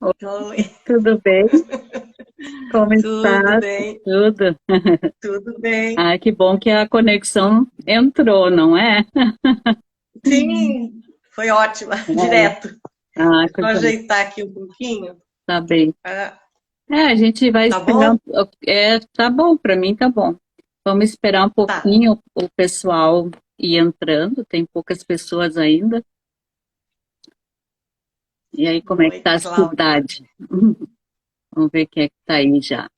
Oi, Tudo bem? Como tudo está? bem, Tudo? tudo bem. Ah, que bom que a conexão entrou, não é? Sim, foi ótima, É. direto. Ah, Deixa eu coisa boa. ajeitar aqui um pouquinho. Tá bem. Ah, A gente vai tá bom? esperando. Tá bom, para mim tá bom. Vamos esperar um Tá. pouquinho o pessoal ir entrando, tem poucas pessoas ainda. E aí, como é que Oi, tá a Cláudia. cidade? Vamos ver quem é que tá aí já.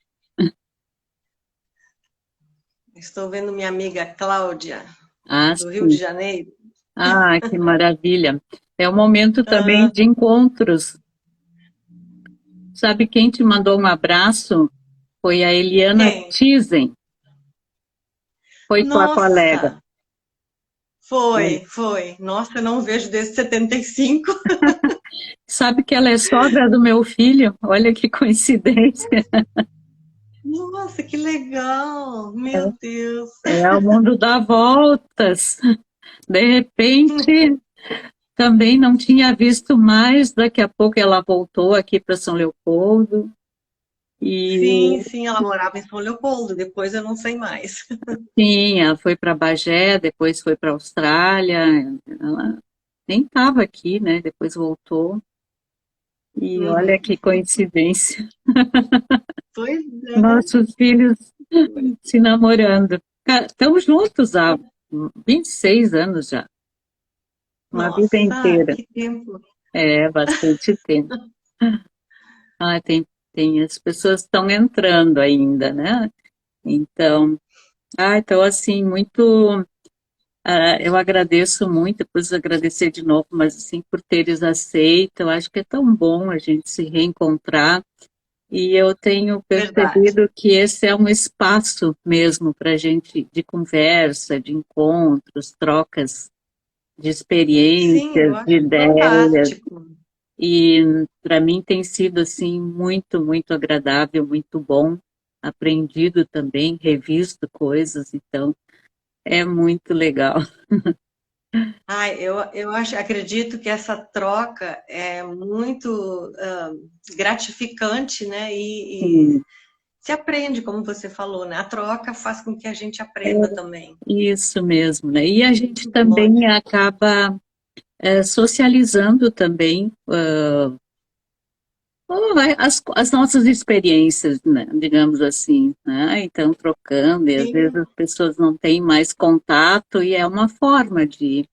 Estou vendo minha amiga Cláudia, Ah, do Rio de sim. Janeiro. Ah, que maravilha. É um momento também Ah, de encontros. Sabe quem te mandou um abraço? Foi a Eliana quem? Tizen, foi tua colega. Nossa, foi. Nossa, eu não vejo desde 75. Sabe que ela é sogra do meu filho? Olha que coincidência. Nossa, que legal! Meu Deus. O mundo dá voltas. De repente, também não tinha visto mais. Daqui a pouco ela voltou aqui para São Leopoldo. E Sim, sim, ela morava em São Leopoldo, depois eu não sei mais. sim, ela foi para Bagé, depois foi para a Austrália. Ela nem estava aqui, né? Depois voltou. E olha Uhum. que coincidência. Pois é. Nossos filhos se namorando. Estamos juntos há 26 anos já, uma vida Nossa, inteira. que tempo. É bastante tempo. Ah, tem as pessoas estão entrando ainda, né? Então, então assim, muito. Eu agradeço muito, depois agradecer de novo, mas assim, por teres aceito. Eu acho que é tão bom a gente se reencontrar. E eu tenho Verdade. percebido que esse é um espaço mesmo para a gente de conversa, de encontros, trocas de Sim, eu experiências, de acho ideias. fantástico. E para mim tem sido assim muito, muito agradável, muito bom. Aprendido também, revisto coisas, então é muito legal. Ai, eu acho, acredito que essa troca é muito gratificante, né? E Sim, se aprende, como você falou, né? A troca faz com que a gente é aprenda também. isso mesmo, né? E a gente Muito bom. também acaba socializando também as nossas experiências, né, digamos assim, né? Então, trocando, e às vezes Sim, as pessoas não têm mais contato, e é uma forma de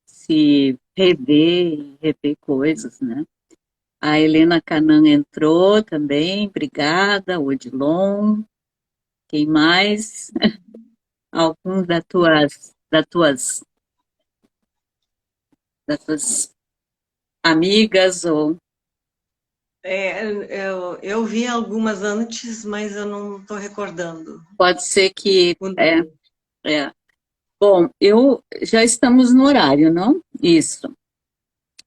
se rever e rever coisas, né? A Helena Canan entrou também, obrigada, o Odilon, quem mais? Alguns das tuas amigas, ou eu vi algumas antes, mas eu não estou recordando pode ser que, o nome. é. Bom, eu já estamos no horário, não? Isso.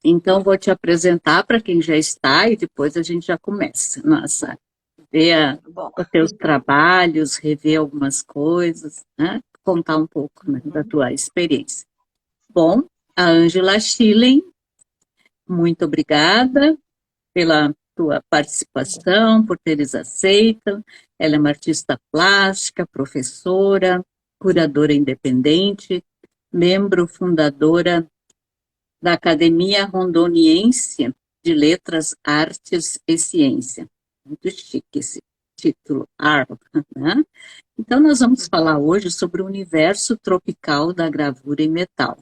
Então, vou te apresentar para quem já está e depois a gente já começa. Nossa, ver Bom, os teus trabalhos, rever algumas coisas, né? Contar um pouco, né, da tua experiência. Bom, a Ângela Schilling, muito obrigada pela tua participação, por teres aceito. Ela é uma artista plástica, professora, curadora independente, membro fundadora da Academia Rondoniense de Letras, Artes e Ciência. Muito chique esse título, ARL, né? Então, nós vamos falar hoje sobre o universo tropical da gravura em metal.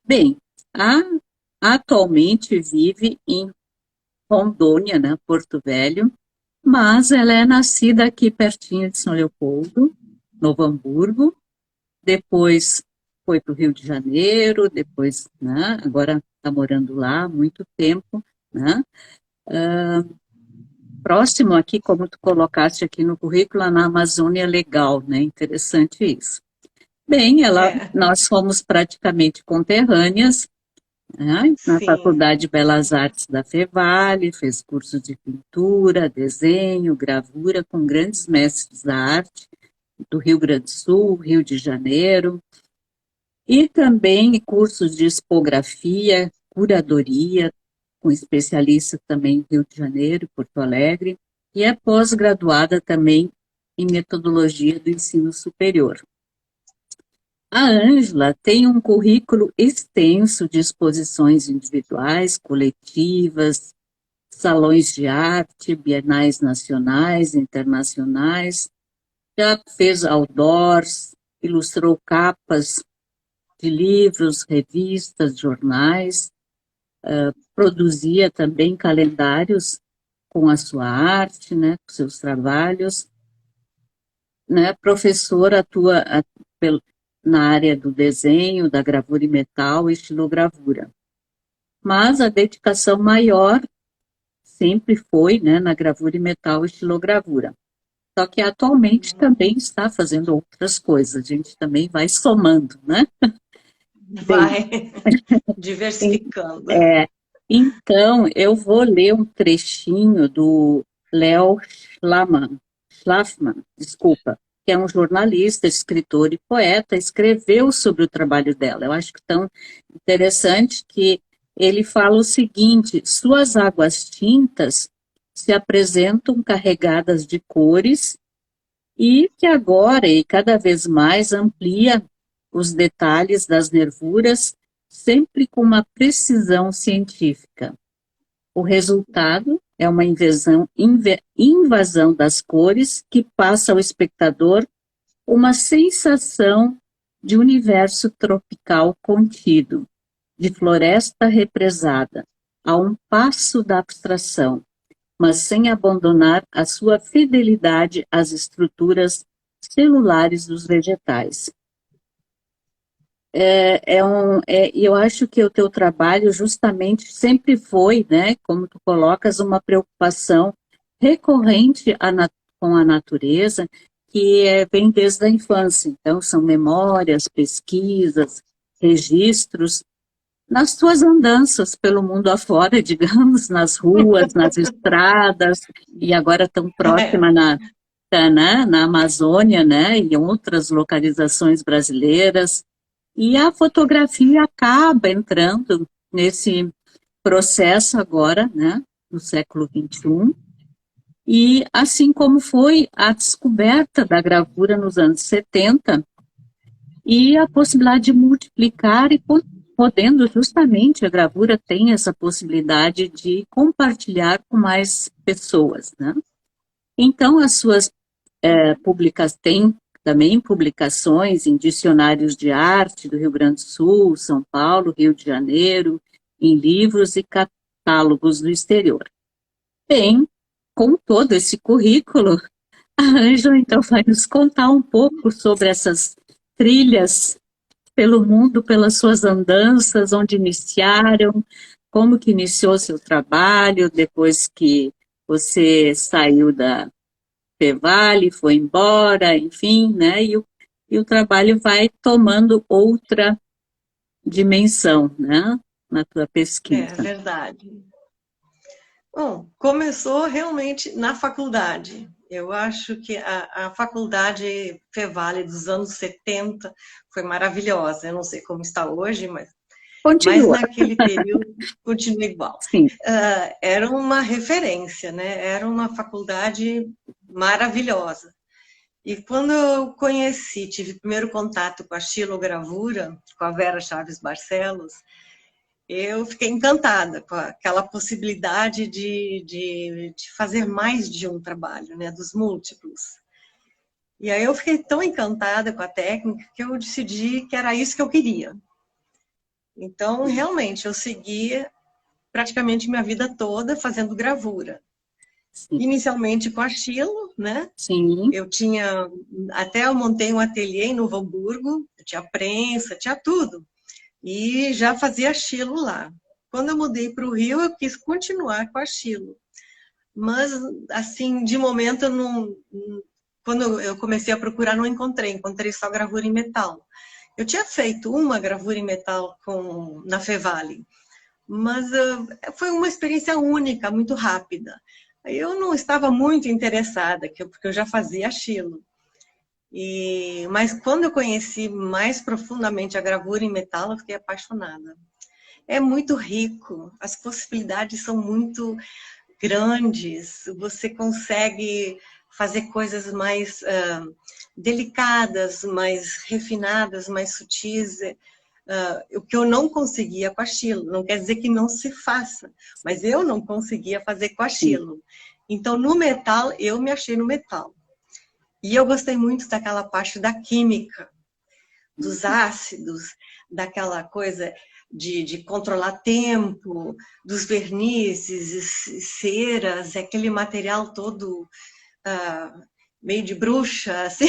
Bem, a, atualmente vive em Rondônia, né, Porto Velho, mas ela é nascida aqui pertinho de São Leopoldo, Novo Hamburgo, depois foi para o Rio de Janeiro, depois, né, agora está morando lá há muito tempo, né? Próximo aqui, como tu colocaste aqui no currículo, na Amazônia Legal, né? Interessante isso. Bem, é, nós fomos praticamente conterrâneas, né? Na sim. Faculdade de Belas Artes da Fevale, fez cursos de pintura, desenho, gravura com grandes mestres da arte do Rio Grande do Sul, Rio de Janeiro, e também cursos de expografia, curadoria, com especialista também em Rio de Janeiro, Porto Alegre, e é pós-graduada também em metodologia do ensino superior. A Ângela tem um currículo extenso de exposições individuais, coletivas, salões de arte, bienais nacionais, internacionais, já fez outdoors, ilustrou capas de livros, revistas, jornais, produzia também calendários com a sua arte, né, com seus trabalhos, né, professora atua na área do desenho, da gravura em metal e estilogravura. Mas a dedicação maior sempre foi, né, na gravura em metal e estilogravura. Só que atualmente também está fazendo outras coisas, a gente também vai somando, né? Vai diversificando. Então, eu vou ler um trechinho do Léo Schlafman, desculpa, que é um jornalista, escritor e poeta, escreveu sobre o trabalho dela. Eu acho que tão interessante que ele fala o seguinte: suas águas tintas se apresentam carregadas de cores e que agora e cada vez mais amplia os detalhes das nervuras, sempre com uma precisão científica. O resultado é uma invasão das cores que passa ao espectador uma sensação de universo tropical contido, de floresta represada, a um passo da abstração, mas sem abandonar a sua fidelidade às estruturas celulares dos vegetais. Eu acho que o teu trabalho justamente sempre foi, né, como tu colocas, uma preocupação recorrente com a natureza, que vem desde a infância. Então, são memórias, pesquisas, registros, nas tuas andanças pelo mundo afora, digamos, nas ruas, nas estradas, e agora tão próxima na Amazônia, né, e em outras localizações brasileiras. E a fotografia acaba entrando nesse processo agora, né, no século XXI, e assim como foi a descoberta da gravura nos anos 70, e a possibilidade de multiplicar e podendo justamente, a gravura tem essa possibilidade de compartilhar com mais pessoas, né? Então, as suas têm também publicações em dicionários de arte do Rio Grande do Sul, São Paulo, Rio de Janeiro, em livros e catálogos do exterior. Bem, com todo esse currículo, a Ângela, então, vai nos contar um pouco sobre essas trilhas pelo mundo, pelas suas andanças, onde iniciaram, como que iniciou seu trabalho, depois que você saiu da Fevale, foi embora, enfim, né, e o trabalho vai tomando outra dimensão, né, na tua pesquisa. É verdade. Bom, começou realmente na faculdade. Eu acho que a faculdade Fevale dos anos 70 foi maravilhosa. Eu não sei como está hoje, mas naquele período continua igual. Sim. Era uma referência, né? Era uma faculdade maravilhosa. E quando eu tive primeiro contato com a xilogravura, com a Vera Chaves Barcelos, eu fiquei encantada com aquela possibilidade de fazer mais de um trabalho, né, dos múltiplos. E aí eu fiquei tão encantada com a técnica que eu decidi que era isso que eu queria. Então, realmente, eu segui praticamente minha vida toda fazendo gravura. Sim. Inicialmente com argilo, né? Sim. Eu montei um ateliê em Novo Hamburgo, tinha prensa, tinha tudo. E já fazia argilo lá. Quando eu mudei para o Rio, eu quis continuar com argilo. Mas, assim, de momento, quando eu comecei a procurar, não encontrei só gravura em metal. Eu tinha feito uma gravura em metal na Fevale, mas foi uma experiência única, muito rápida. Eu não estava muito interessada, porque eu já fazia argilo. Mas quando eu conheci mais profundamente a gravura em metal, eu fiquei apaixonada. é muito rico, as possibilidades são muito grandes, você consegue fazer coisas mais delicadas, mais refinadas, mais sutis, o que eu não conseguia com a Chilo. Não quer dizer que não se faça, mas eu não conseguia fazer com a Chilo. Então, no metal, eu me achei no metal. E eu gostei muito daquela parte da química, dos ácidos, daquela coisa de controlar tempo, dos vernizes, ceras, aquele material todo meio de bruxa, assim,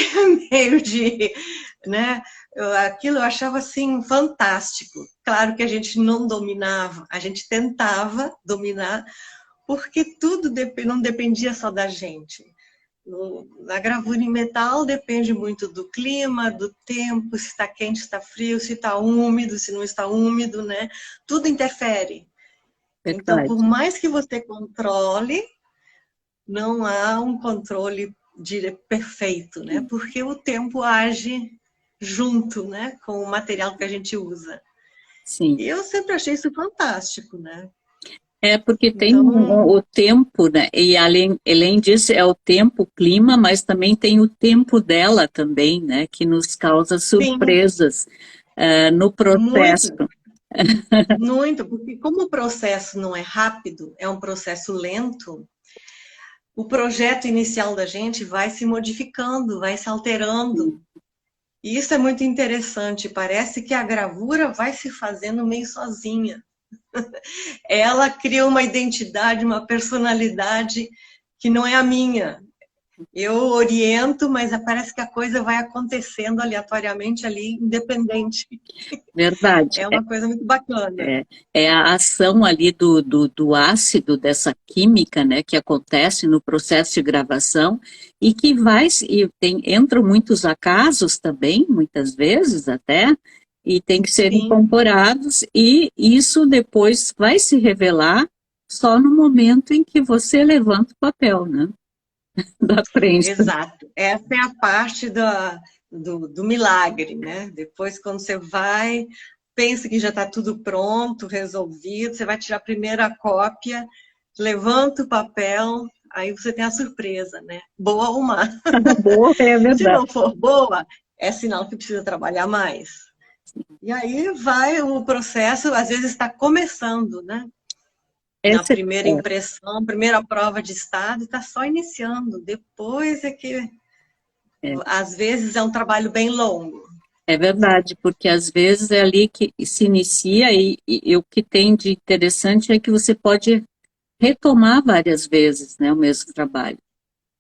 meio de, né? Aquilo eu achava assim fantástico. Claro que a gente não dominava, a gente tentava dominar, porque tudo não dependia só da gente. Na gravura em metal depende muito do clima, do tempo, se está quente, se está frio, se está úmido, se não está úmido, né? Tudo interfere. Então, por mais que você controle, não há um controle perfeito, né? Porque o tempo age junto, né? Com o material que a gente usa. Sim. E eu sempre achei isso fantástico, né? Porque tem o tempo, né? E além disso, é o tempo, o clima, mas também tem o tempo dela também, né? Que nos causa surpresas no processo. Muito, porque como o processo não é rápido, é um processo lento, o projeto inicial da gente vai se modificando, vai se alterando. E isso é muito interessante, parece que a gravura vai se fazendo meio sozinha. Ela cria uma identidade, uma personalidade que não é a minha. Eu oriento, mas parece que a coisa vai acontecendo aleatoriamente ali, independente. Verdade. É uma coisa muito bacana. É a ação ali do ácido, dessa química, né, que acontece no processo de gravação e que entram muitos acasos também, muitas vezes até, e tem que ser incorporados, e isso depois vai se revelar só no momento em que você levanta o papel, né? Da prensa. Exato. Essa é a parte do milagre, né? Depois, quando você vai, pensa que já está tudo pronto, resolvido, você vai tirar a primeira cópia, levanta o papel, aí você tem a surpresa, né? Boa ou má. Boa, é verdade. Se não for boa, é sinal que precisa trabalhar mais. E aí vai o processo, às vezes está começando, né? Na primeira impressão, primeira prova de estado, está só iniciando. Depois é que, às vezes, é um trabalho bem longo. É verdade, porque às vezes é ali que se inicia e o que tem de interessante é que você pode retomar várias vezes, né, o mesmo trabalho.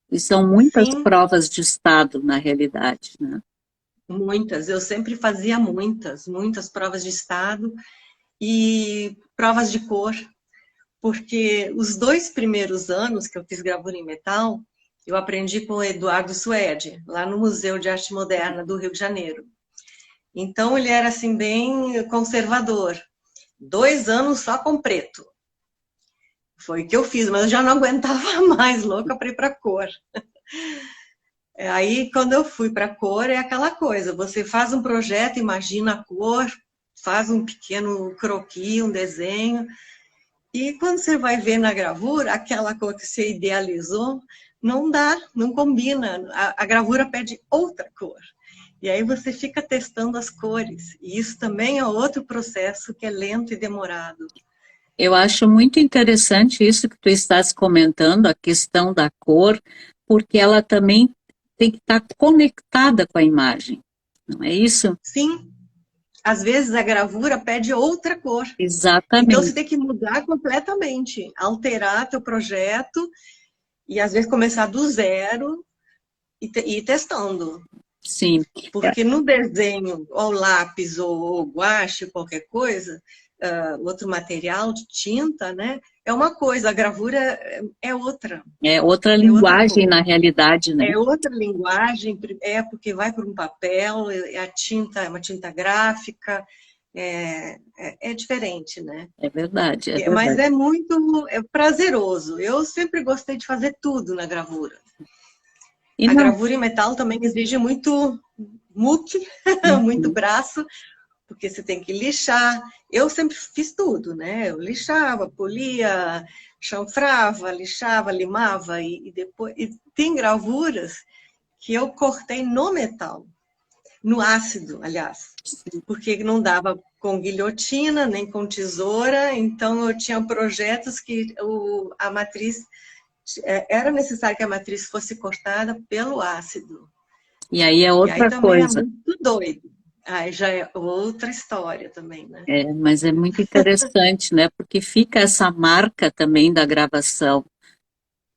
E são muitas provas de estado, na realidade, né? Muitas. Eu sempre fazia muitas provas de estado e provas de cor. Porque os 2 primeiros anos que eu fiz gravura em metal, eu aprendi com o Eduardo Suede, lá no Museu de Arte Moderna do Rio de Janeiro. Então, ele era assim bem conservador. 2 anos só com preto. Foi o que eu fiz, mas eu já não aguentava mais, louca para ir para cor. Aí, quando eu fui para cor, é aquela coisa, você faz um projeto, imagina a cor, faz um pequeno croquis, um desenho, e quando você vai ver na gravura, aquela cor que você idealizou, não dá, não combina. A gravura pede outra cor. E aí você fica testando as cores. E isso também é outro processo que é lento e demorado. Eu acho muito interessante isso que tu estás comentando, a questão da cor, porque ela também tem que estar conectada com a imagem. Não é isso? Sim. Às vezes a gravura pede outra cor. Exatamente. Então você tem que mudar completamente, alterar teu projeto e às vezes começar do zero e ir testando. Sim. Porque no desenho, ou lápis, ou guache, qualquer coisa, outro material de tinta, né? É uma coisa, a gravura é outra. É outra linguagem na realidade, né? É outra linguagem, porque vai para um papel, a tinta é uma tinta gráfica, é diferente, né? É verdade, é verdade. Mas é muito prazeroso. Eu sempre gostei de fazer tudo na gravura. A gravura em metal também exige muito muque, muito braço, porque você tem que lixar. Eu sempre fiz tudo, né? Eu lixava, polia, chanfrava, lixava, limava, e depois... E tem gravuras que eu cortei no metal, no ácido, aliás, porque não dava com guilhotina, nem com tesoura, então eu tinha projetos que a matriz... Era necessário que a matriz fosse cortada pelo ácido. E aí é E aí outra também é coisa. muito doido. Aí já é outra história também, né? Mas é muito interessante, né? Porque fica essa marca também da gravação,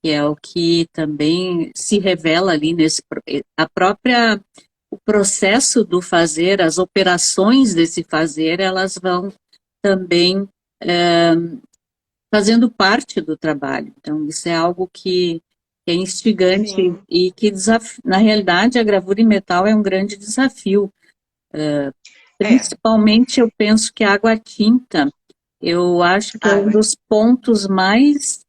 que é o que também se revela ali a própria o processo do fazer, as operações desse fazer, elas vão também fazendo parte do trabalho. Então, isso é algo que é instigante Sim. e que, na realidade, a gravura em metal é um grande desafio. É, Principalmente, eu penso que a água-tinta, eu acho que é um água. dos pontos mais,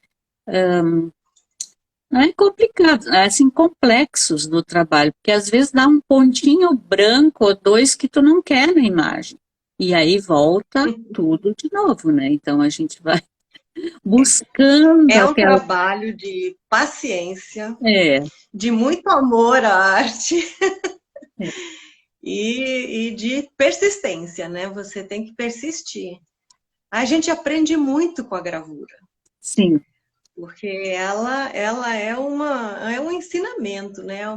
não é complicado, é assim, complexos do trabalho, porque às vezes dá um pontinho branco ou dois que tu não quer na imagem. E aí volta tudo de novo, né? Então a gente vai buscando É um aquela. trabalho de paciência, É, de muito amor à arte é, e de persistência, né? Você tem que persistir. A gente aprende muito com a gravura, sim, porque ela é um ensinamento, né? É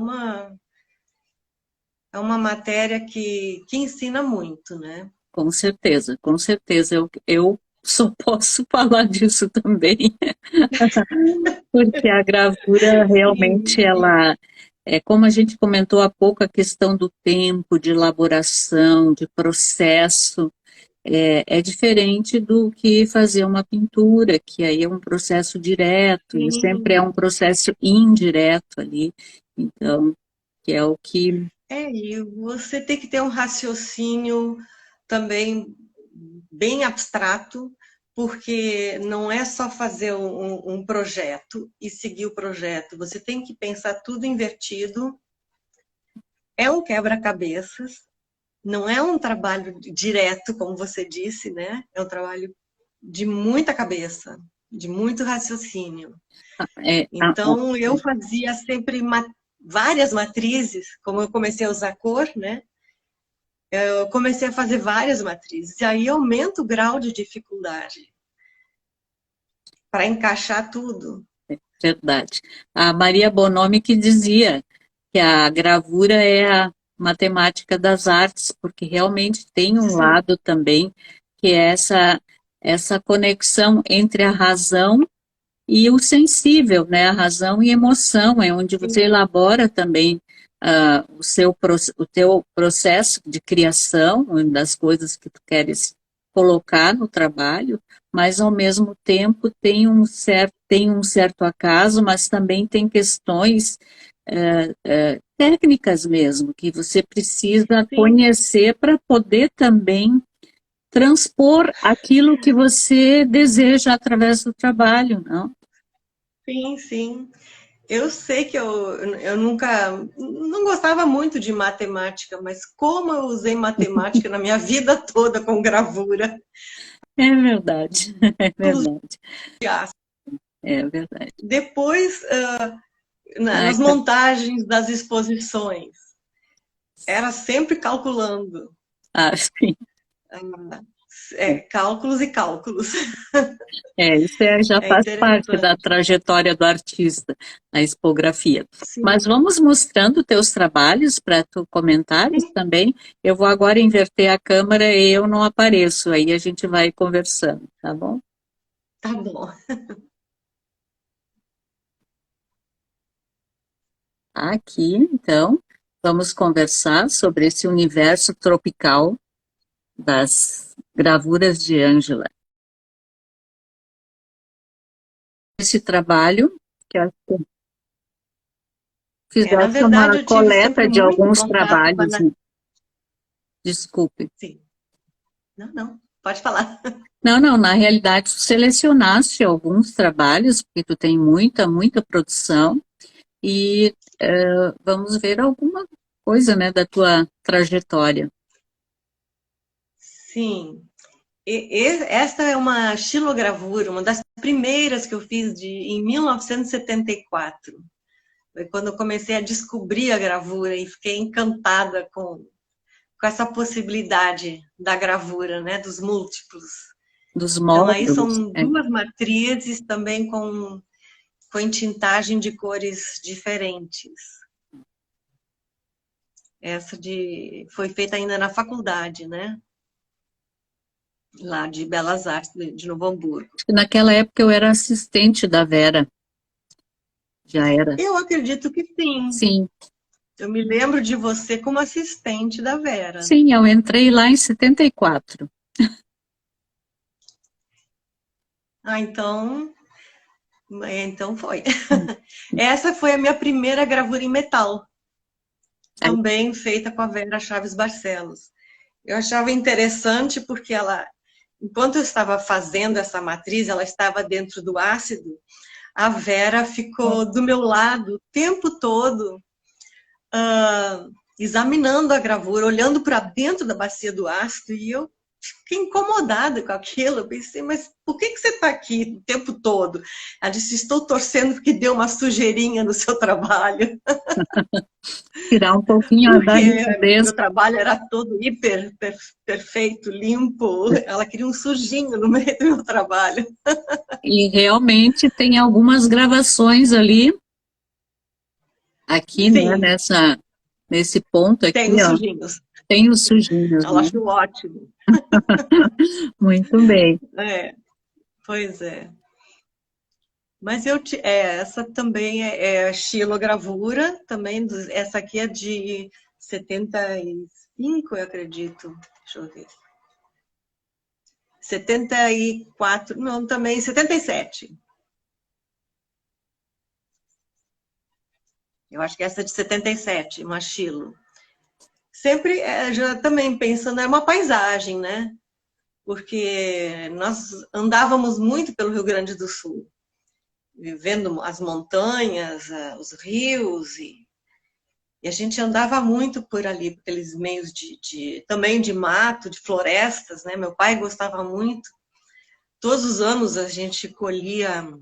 uma matéria que ensina muito, né? com certeza, com certeza. Eu só posso falar disso também, porque a gravura realmente ela é como a gente comentou há pouco, a questão do tempo, de elaboração, de processo, é diferente do que fazer uma pintura, que aí é um processo direto, e sempre é Sim. um processo indireto ali, então, que é o que... E você tem que ter um raciocínio também bem abstrato, porque não é só fazer um projeto e seguir o projeto, você tem que pensar tudo invertido. É um quebra-cabeças, não é um trabalho direto, como você disse, né? É um trabalho de muita cabeça, de muito raciocínio. É, Então, eu fazia sempre várias matrizes, como eu comecei a usar cor, né? Eu comecei a fazer várias matrizes, e aí aumenta o grau de dificuldade para encaixar tudo. verdade. A Maria Bonomi que dizia que a gravura é a matemática das artes, porque realmente tem um Sim, lado também que é essa conexão entre a razão e o sensível, né? A razão e emoção, é onde você sim, elabora também o teu processo de criação, uma das coisas que tu queres colocar no trabalho, mas ao mesmo tempo tem um certo acaso, mas também tem questões técnicas mesmo, que você precisa sim, conhecer para poder também transpor aquilo que você deseja através do trabalho, não? sim, sim. Eu sei que eu nunca, não gostava muito de matemática, mas como eu usei matemática na minha vida toda com gravura, É verdade, é verdade, é verdade. depois Ai, nas montagens das exposições, era sempre calculando, sim, cálculos e cálculos. isso já É faz parte da interessante. trajetória do artista, a expografia. Mas Sim, vamos mostrando teus trabalhos para tu comentares sim, também. Eu vou agora inverter a câmera e eu não apareço, aí a gente vai conversando, tá bom? tá bom. Aqui, então, vamos conversar sobre esse universo tropical das gravuras de Ângela. Esse trabalho, que eu Na fizesse verdade, uma eu tive sempre coleta de muito alguns contato com a... trabalhos, desculpe. Sim, não, pode falar. Não, não, na realidade, tu selecionaste alguns trabalhos, porque tu tem muita, muita produção, e vamos ver alguma coisa, né, da tua trajetória. sim. Esta é uma xilogravura, uma das primeiras que eu fiz em 1974. Foi quando eu comecei a descobrir a gravura e fiquei encantada com essa possibilidade da gravura, né, dos múltiplos. Dos Então, aí módulos. são duas matrizes também com entintagem de cores diferentes. Essa foi feita ainda na faculdade, né? Lá de Belas Artes de Novo Hamburgo. Naquela época eu era assistente da Vera. Já era. Eu acredito que sim. Sim. Eu me lembro de você como assistente da Vera. Sim, eu entrei lá em 74. Ah, então foi. Essa foi a minha primeira gravura em metal, também feita com a Vera Chaves Barcelos. Eu achava interessante porque enquanto eu estava fazendo essa matriz, ela estava dentro do ácido, a Vera ficou do meu lado o tempo todo, examinando a gravura, olhando para dentro da bacia do ácido, e eu fiquei incomodada com aquilo. Eu pensei, mas por que você está aqui o tempo todo? Ela disse, estou torcendo porque deu uma sujeirinha no seu trabalho. Tirar um pouquinho da Porque rigidez. meu trabalho era todo perfeito, limpo. Ela queria um sujinho no meio do meu trabalho. E realmente tem algumas gravações ali, aqui, né, Sim, nesse ponto tem aqui, os ó, sujinhos. tem os sujinhos, Ela né? achou ótimo. Muito bem. É, pois é. Mas essa também é xilogravura, também, essa aqui é de 75, eu acredito. Deixa eu ver. 74, não, também 77. Eu acho que essa é de 77, uma xilo. Sempre, já também pensando, é uma paisagem, né? Porque nós andávamos muito pelo Rio Grande do Sul, vivendo as montanhas, os rios, e a gente andava muito por ali, por aqueles meios também de mato, de florestas, né? Meu pai gostava muito. Todos os anos a gente colhia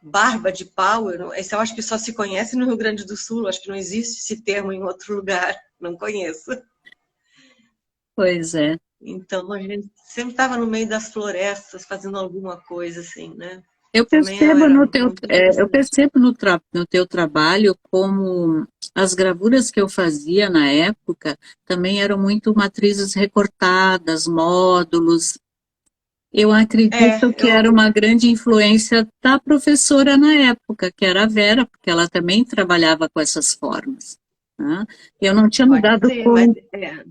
barba de pau. Esse eu acho que só se conhece no Rio Grande do Sul, acho que não existe esse termo em outro lugar, não conheço. Pois é. Então a gente sempre estava no meio das florestas fazendo alguma coisa assim, né? Eu Também percebo era no muito interessante. no teu trabalho como as gravuras que eu fazia na época também eram muito matrizes recortadas, módulos. Eu acredito que era Eu uma grande influência da professora na época, que era a Vera, porque ela também trabalhava com essas formas, né? Eu não tinha me pode dado ser, mas conta,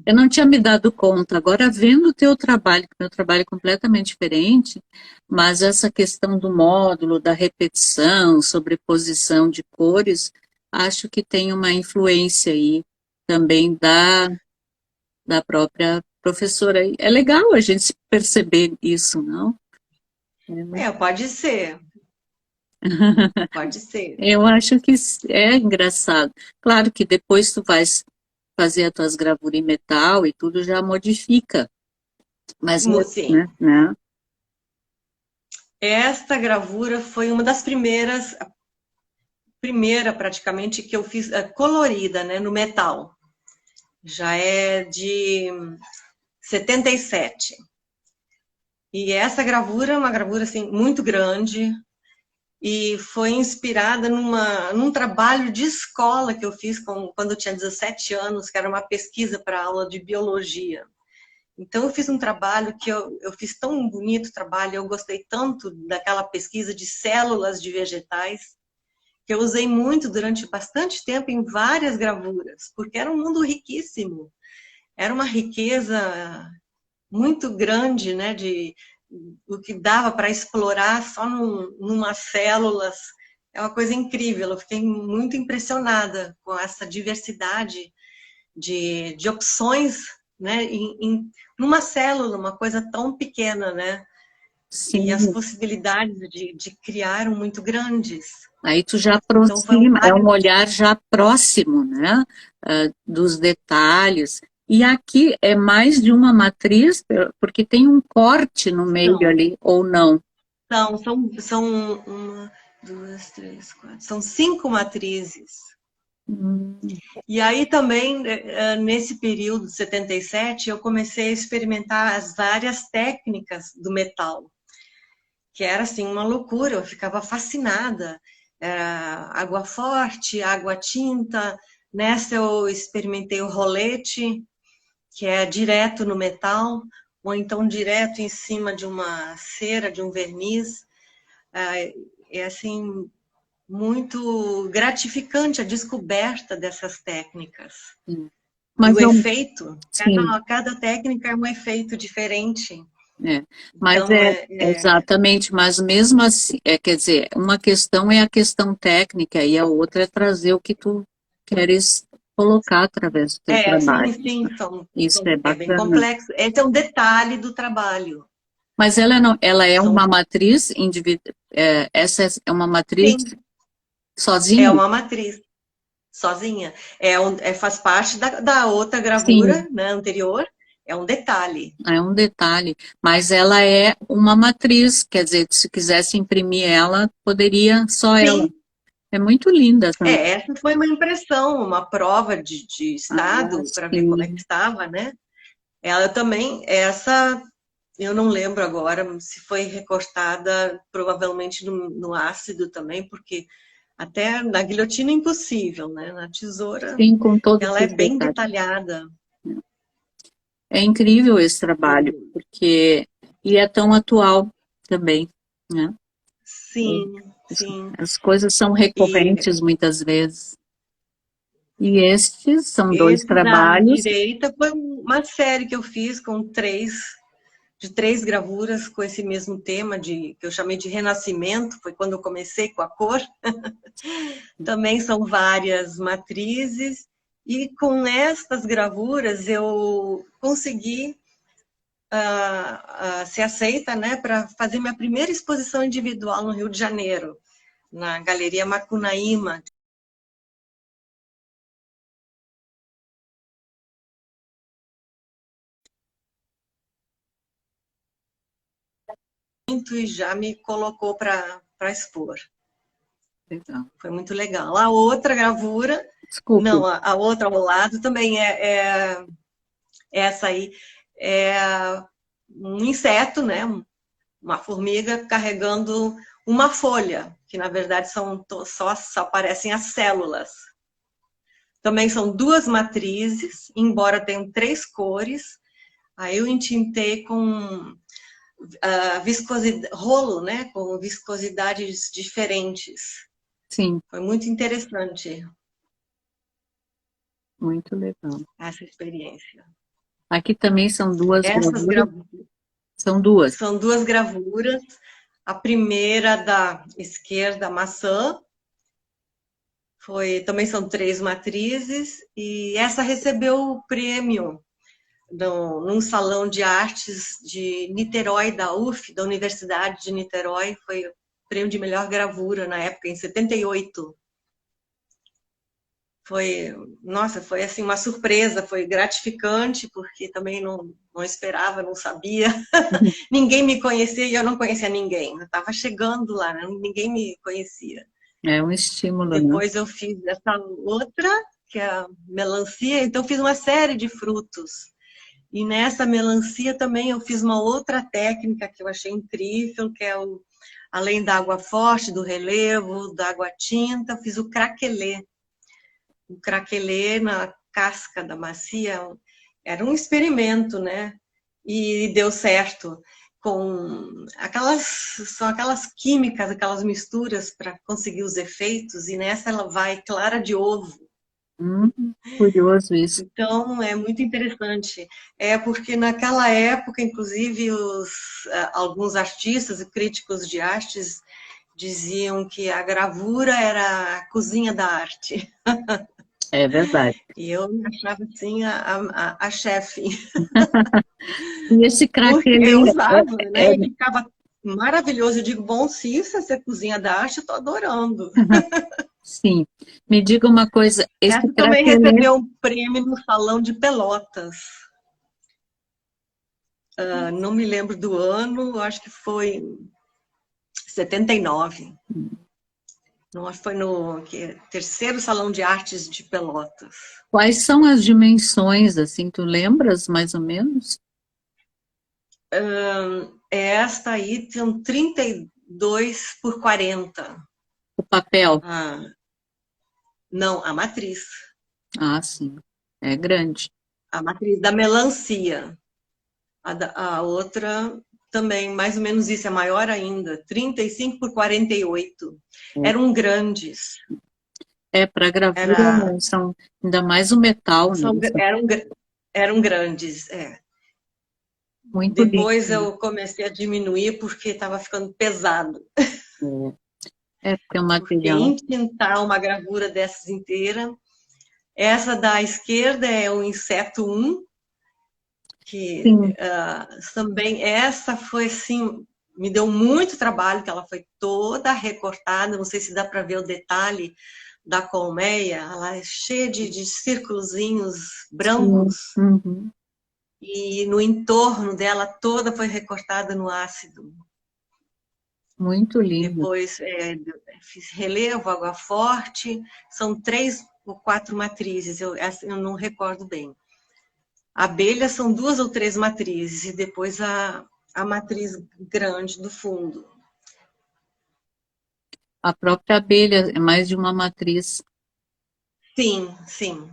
eu não tinha me dado conta. Agora, vendo o teu trabalho, que meu trabalho é completamente diferente, mas essa questão do módulo, da repetição, sobreposição de cores, acho que tem uma influência aí também da própria professora. É legal a gente perceber isso, não? pode ser, pode ser. Eu acho que é engraçado. Claro que depois tu vais fazer as tuas gravuras em metal e tudo já modifica, mas, Sim, né? esta gravura foi uma das primeira praticamente que eu fiz colorida, né, no metal. Já é de 77. E essa gravura é uma gravura assim muito grande e foi inspirada num trabalho de escola que eu fiz quando eu tinha 17 anos, que era uma pesquisa para aula de biologia. Então, eu fiz um trabalho que eu fiz tão bonito trabalho, eu gostei tanto daquela pesquisa de células de vegetais, que eu usei muito durante bastante tempo em várias gravuras, porque era um mundo riquíssimo. Era uma riqueza muito grande, né, o que dava para explorar só numas células. É uma coisa incrível, eu fiquei muito impressionada com essa diversidade de opções, né, numa célula, uma coisa tão pequena, né? E as Sim, possibilidades de criar eram muito grandes. aí tu já Então foram aproxima, é um vários. olhar já próximo, né? Dos detalhes. E aqui é mais de uma matriz, porque tem um corte no meio Não, ali, ou não? são uma, duas, três, quatro, são 5 matrizes. Hum, E aí também, nesse período de 77, eu comecei a experimentar as várias técnicas do metal, que era assim uma loucura, eu ficava fascinada. Era água forte, água tinta. Nessa eu experimentei o rolete, que é direto no metal, ou então direto em cima de uma cera, de um verniz. É assim muito gratificante a descoberta dessas técnicas. sim. E Mas o efeito, sim, cada técnica é um efeito diferente. é. Mas Então, exatamente, mas mesmo assim, quer dizer, uma questão é a questão técnica e a outra é trazer o que tu queres colocar através do teu sim, trabalho. sim, Isso é é bem bacana. complexo. Esse é um detalhe do trabalho. Mas ela não, ela é São, uma matriz individual, essa é uma matriz sim, é sozinha? uma matriz, sozinha. Faz parte da outra Sim, gravura, né, anterior, é um detalhe. é um detalhe, mas ela é uma matriz, quer dizer, se quisesse imprimir ela, poderia só ela. Sim, É muito linda também. essa foi uma impressão, uma prova de Ah, estado, para ver como é que sim. estava, né? Ela também, essa, eu não lembro agora se foi recortada, provavelmente no ácido também, porque até na guilhotina é impossível, né? Na tesoura, Sim, com todos ela é os bem detalhes. detalhada. É incrível esse trabalho, porque e é tão atual também, né? Sim, sim. As coisas são E recorrentes muitas vezes. E estes são dois esse da trabalhos. direita foi uma série que eu fiz com de três gravuras com esse mesmo tema que eu chamei de renascimento, foi quando eu comecei com a cor. Também são várias matrizes, e com estas gravuras eu consegui ser aceita, né, para fazer minha primeira exposição individual no Rio de Janeiro, na Galeria Macunaíma. E já me colocou para expor. Legal. Foi muito legal. A outra gravura, Desculpe. não, a outra ao lado também essa aí, é um inseto, né, uma formiga carregando uma folha, que na verdade só aparecem as células. Também são 2 matrizes, embora tenham 3 cores. Aí eu entintei com viscosidade, rolo, né, com viscosidades diferentes. Sim, Foi muito interessante muito legal. essa experiência. Aqui também são duas Essas gravuras. São duas. são 2 gravuras. A primeira da esquerda, a maçã, também são 3 matrizes, e essa recebeu o prêmio num salão de artes de Niterói, da UF, da Universidade de Niterói, foi o prêmio de melhor gravura na época, em 78. Nossa, foi assim uma surpresa, foi gratificante, porque também não esperava, não sabia. Ninguém me conhecia e eu não conhecia ninguém. Eu estava chegando lá, né? Ninguém me conhecia. É um estímulo, né? Depois eu fiz essa outra, que é a melancia, então eu fiz uma série de frutos. E nessa melancia também eu fiz uma outra técnica que eu achei incrível, que é além da água forte, do relevo, da água tinta, eu fiz o craquelê. O craquelê na casca da macia era um experimento, né? E deu certo. São aquelas químicas, aquelas misturas para conseguir os efeitos, e nessa ela vai clara de ovo. Curioso isso. Então, é muito interessante. É porque naquela época, inclusive, alguns artistas e críticos de artes diziam que a gravura era a cozinha da arte. É verdade. E eu me achava, assim, a chefe. E esse Porque craquelê eu usava, é, né? E ficava maravilhoso. Eu digo, bom, se isso é ser cozinha da arte, eu estou adorando. Sim. Me diga uma coisa, esse Essa também craquelê... recebeu um prêmio no Salão de Pelotas. Não me lembro do ano, acho que foi 79. Não, acho que foi no terceiro Salão de Artes de Pelotas. Quais são as dimensões, assim, tu lembras mais ou menos? Esta aí tem um 32 por 40. O papel? Não, a matriz. Ah, sim, é grande. A matriz da melancia. A outra também, mais ou menos isso, é maior ainda, 35 por 48. Eram grandes. Para gravura, são ainda mais o metal, né? Eram grandes, Muito Depois lindo. eu comecei a diminuir porque estava ficando pesado. Porque o Porque material... entintar uma gravura dessas inteira. Essa da esquerda é o inseto 1, que também essa foi assim, me deu muito trabalho, que ela foi toda recortada, não sei se dá para ver o detalhe da colmeia, ela é cheia de círculozinhos brancos, e no entorno dela toda foi recortada no ácido. Muito lindo. Depois fiz relevo, água forte, são 3 ou 4 matrizes, eu não recordo bem. Abelhas são 2 ou 3 matrizes, e depois a matriz grande do fundo. A própria abelha é mais de uma matriz. Sim, sim.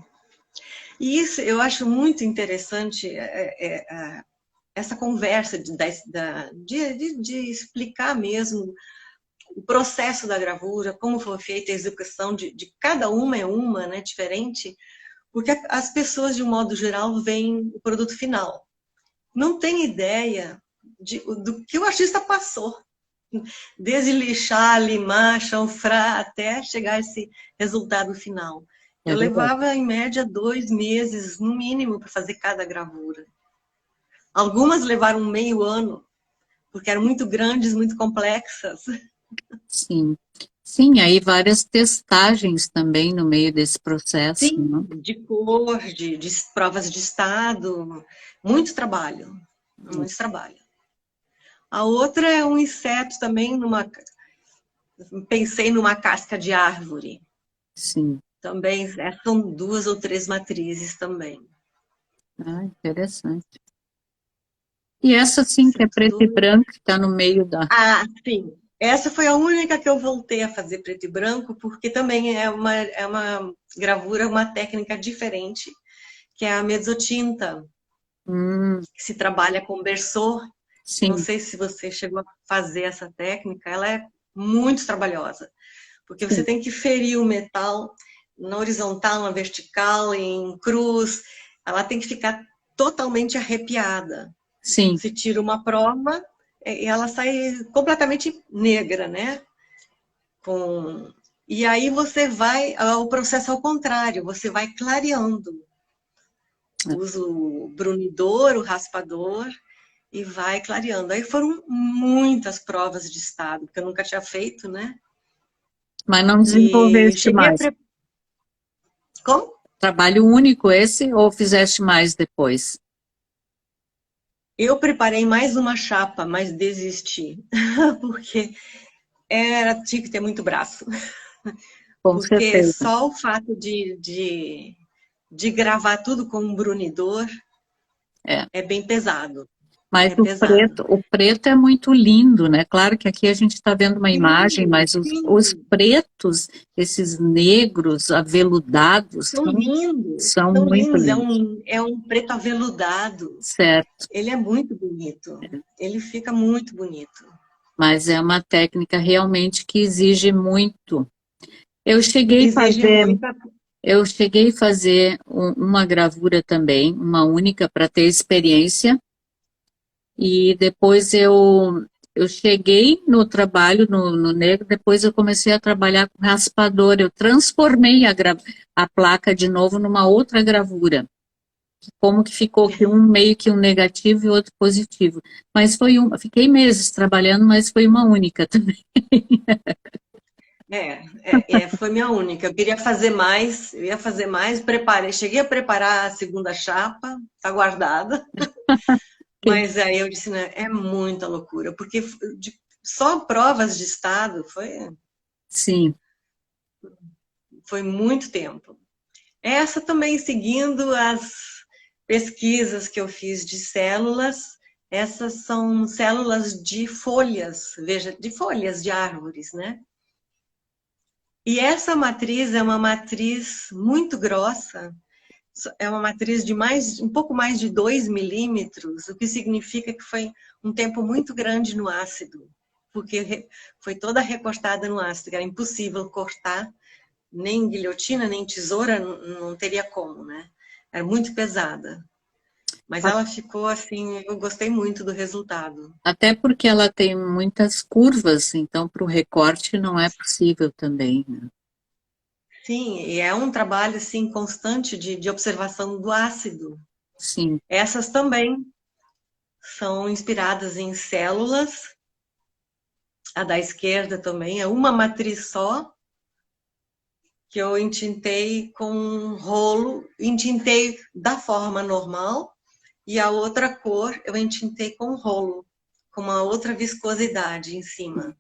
E isso eu acho muito interessante, essa conversa de explicar mesmo o processo da gravura, como foi feita a execução de cada uma, né, diferente, porque as pessoas, de um modo geral, veem o produto final. Não tem ideia do que o artista passou. Desde lixar, limar, chanfrar, até chegar a esse resultado final. Eu levava, em média, 2 meses, no mínimo, para fazer cada gravura. Algumas levaram meio ano, porque eram muito grandes, muito complexas. Sim. Sim, aí várias testagens também no meio desse processo. Sim, né? De cor, de provas de estado, muito trabalho, muito trabalho. A outra é um inseto também, pensei numa casca de árvore. Sim. Também são 2 ou 3 matrizes também. Interessante. E essa sim, que é preto e branco, que está no meio da... Sim. Essa foi a única que eu voltei a fazer preto e branco, porque também é uma gravura, uma técnica diferente, que é a mezzotinta, que se trabalha com bersor. Sim. Não sei se você chegou a fazer essa técnica, ela é muito trabalhosa, porque você tem que ferir o metal na horizontal, na vertical, em cruz, ela tem que ficar totalmente arrepiada. Sim. Se tira uma prova, ela sai completamente negra, né? E aí você vai, o processo ao contrário, você vai clareando. Usa o brunidor, o raspador, e vai clareando. Aí foram muitas provas de estado, porque eu nunca tinha feito, né? Mas não desenvolveste mais? Como? Trabalho único esse, ou fizeste mais depois? Eu preparei mais uma chapa, mas desisti, porque tinha que ter muito braço. Com porque certeza. Só o fato de gravar tudo com um brunidor é bem pesado. Mas o preto é muito lindo, né? Claro que aqui a gente está vendo uma imagem, mas os pretos, esses negros aveludados, são lindos. São muito lindos. É um preto aveludado. Certo. Ele é muito bonito. Ele fica muito bonito. Mas é uma técnica realmente que exige muito. Eu cheguei a fazer uma gravura também, uma única, para ter experiência. E depois eu cheguei no trabalho no negro, depois eu comecei a trabalhar com raspador. Eu transformei a placa de novo numa outra gravura. Como que ficou que meio que um negativo e outro positivo. Mas fiquei meses trabalhando, mas foi uma única também. Foi minha única. Eu queria fazer mais, eu ia fazer mais, preparei, cheguei a preparar a segunda chapa, está guardada, mas aí eu disse, né, é muita loucura, porque só provas de estado Sim. foi muito tempo. Essa também seguindo as pesquisas que eu fiz de células, essas são células de folhas, veja, de folhas de árvores, né? E essa matriz é uma matriz muito grossa, é uma matriz de um pouco mais de 2 milímetros, o que significa que foi um tempo muito grande no ácido, porque foi toda recortada no ácido, era impossível cortar, nem guilhotina, nem tesoura, não teria como, né? Era muito pesada. Mas ela ficou assim, eu gostei muito do resultado. Até porque ela tem muitas curvas, então para o recorte não é possível também, né? Sim, e é um trabalho assim, constante de observação do ácido. Sim. Essas também são inspiradas em células. A da esquerda também é uma matriz só, que eu entintei com um rolo, entintei da forma normal, e a outra cor eu entintei com rolo, com uma outra viscosidade em cima.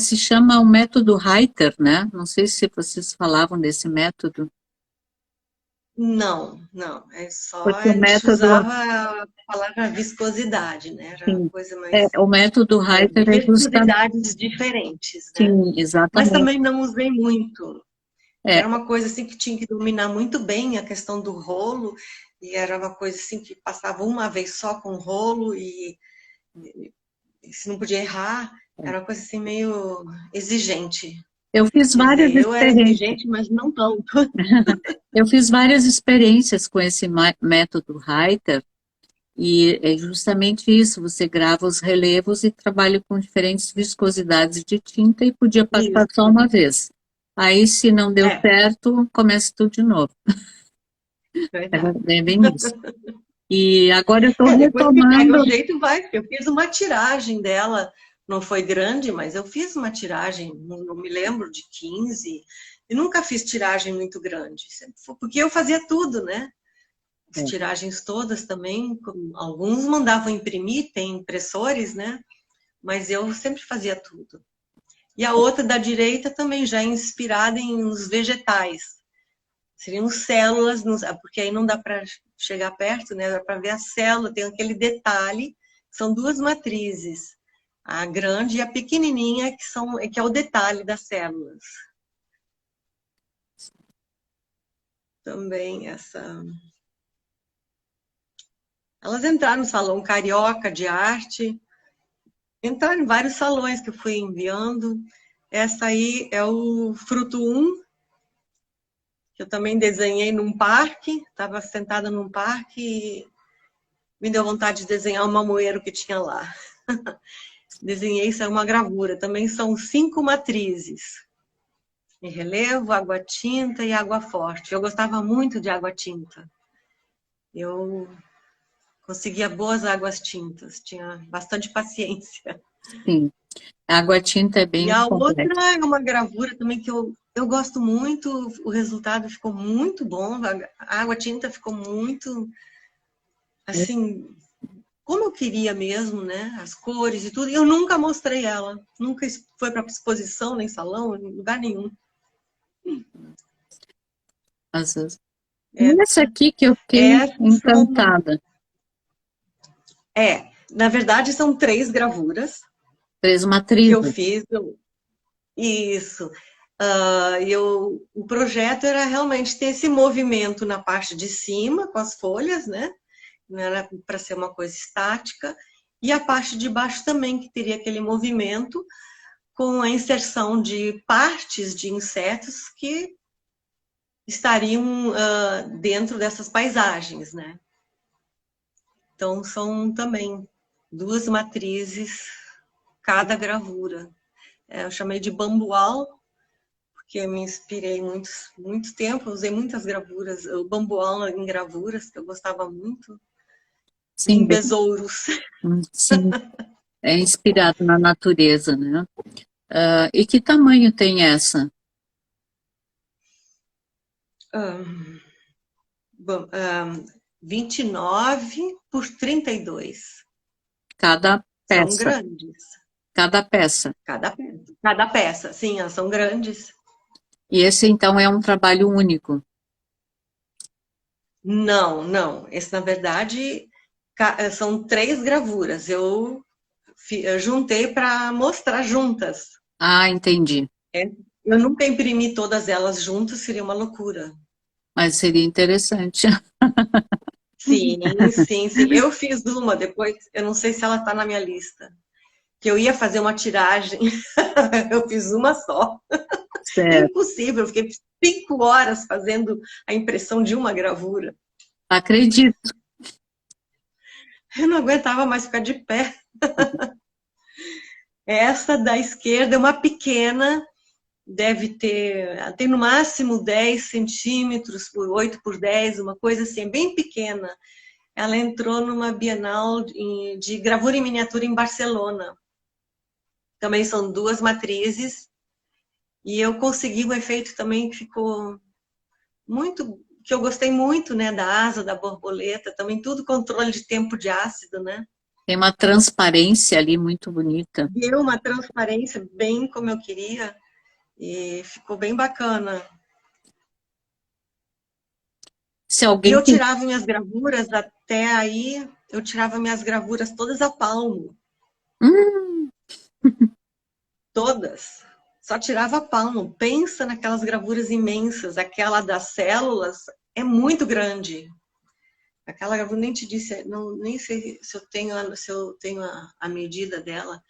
Se chama o método Reiter, né? Não sei se vocês falavam desse método. Não, é só Porque a o gente método, usava a palavra viscosidade, né? Era uma sim, coisa mais o método de Reiter é justamente, viscosidades diferentes, né? sim, Mas exatamente. também não usei muito. É, Era uma coisa assim que tinha que dominar muito bem a questão do rolo, e era uma coisa assim que passava uma vez só com o rolo e se não podia errar, era uma coisa assim meio exigente. eu fiz Quer várias dizer, eu era experiências. exigente, mas não tanto. Eu fiz várias experiências com esse método Reiter, e é justamente isso, você grava os relevos e trabalha com diferentes viscosidades de tinta e podia passar só Isso. uma vez. Aí, se não deu É, certo, começa tudo de novo. verdade. É bem isso. E agora eu estou Depois que pega o retomando. jeito, vai. Porque eu fiz uma tiragem dela, não foi grande, mas eu fiz uma tiragem, não me lembro, de 15, e nunca fiz tiragem muito grande, porque eu fazia tudo, né? As tiragens todas também, alguns mandavam imprimir, tem impressores, né? Mas eu sempre fazia tudo. E a outra da direita também já é inspirada em uns vegetais. Seriam células, porque aí não dá para chegar perto, né? Dá para ver a célula, tem aquele detalhe, são duas matrizes, a grande e a pequenininha, que é o detalhe das células. Também elas entraram no Salão Carioca de Arte, entraram em vários salões que eu fui enviando. Essa aí é o fruto 1, que eu também desenhei num parque, estava sentada num parque e me deu vontade de desenhar o mamoeiro que tinha lá. Desenhei, isso é uma gravura. Também são 5 matrizes. Em relevo, água tinta e água forte. Eu gostava muito de água tinta. Eu conseguia boas águas tintas, tinha bastante paciência. Sim, a água tinta é E bem a complexa. outra é uma gravura também que eu gosto muito, o resultado ficou muito bom, a água tinta ficou muito, assim, como eu queria mesmo, né? As cores e tudo. E eu nunca mostrei ela. Nunca foi para exposição, nem salão, em lugar nenhum. Às vezes. E essa Essa, aqui que eu fiquei essas são, encantada. na verdade, são 3 gravuras 3 que eu matrizes. fiz. Isso. O projeto era realmente ter esse movimento na parte de cima, com as folhas, né? Não era para ser uma coisa estática. E a parte de baixo também, que teria aquele movimento, com a inserção de partes de insetos que estariam dentro dessas paisagens, né? Então, são também 2 matrizes, cada gravura. Eu chamei de bambual, porque eu me inspirei muito tempo, usei muitas gravuras, o bambual em gravuras, que eu gostava muito, e Sim, em besouros. sim, é inspirado na natureza, né? E que tamanho tem essa? Bom, 29 por 32. Cada São peça. grandes. Cada peça. Cada peça, sim, elas são grandes. E esse, então, é um trabalho único? Não. Esse, na verdade, são 3 gravuras. Eu juntei para mostrar juntas. Ah, entendi. Eu nunca imprimi todas elas juntas, seria uma loucura. Mas seria interessante. Sim. Eu fiz uma depois, eu não sei se ela está na minha lista, que eu ia fazer uma tiragem, eu fiz uma só. Certo. Impossível, eu fiquei 5 horas fazendo a impressão de uma gravura. Acredito. Eu não aguentava mais ficar de pé. Essa da esquerda é uma pequena, tem no máximo 10 centímetros por 8 por 10, uma coisa assim, bem pequena. Ela entrou numa Bienal de gravura em miniatura em Barcelona. Também são 2 matrizes. E eu consegui um efeito também que ficou muito, que eu gostei muito, né, da asa, da borboleta, também tudo controle de tempo de ácido, né? Tem uma transparência ali muito bonita. Deu uma transparência bem como eu queria e ficou bem bacana. Se E alguém eu tirava minhas gravuras, até aí, eu tirava minhas gravuras todas a palmo. Hum, Todas. Só tirava a palmo. Pensa naquelas gravuras imensas. Aquela das células é muito grande. Aquela gravura, nem te disse, não, nem sei se eu tenho, a medida dela.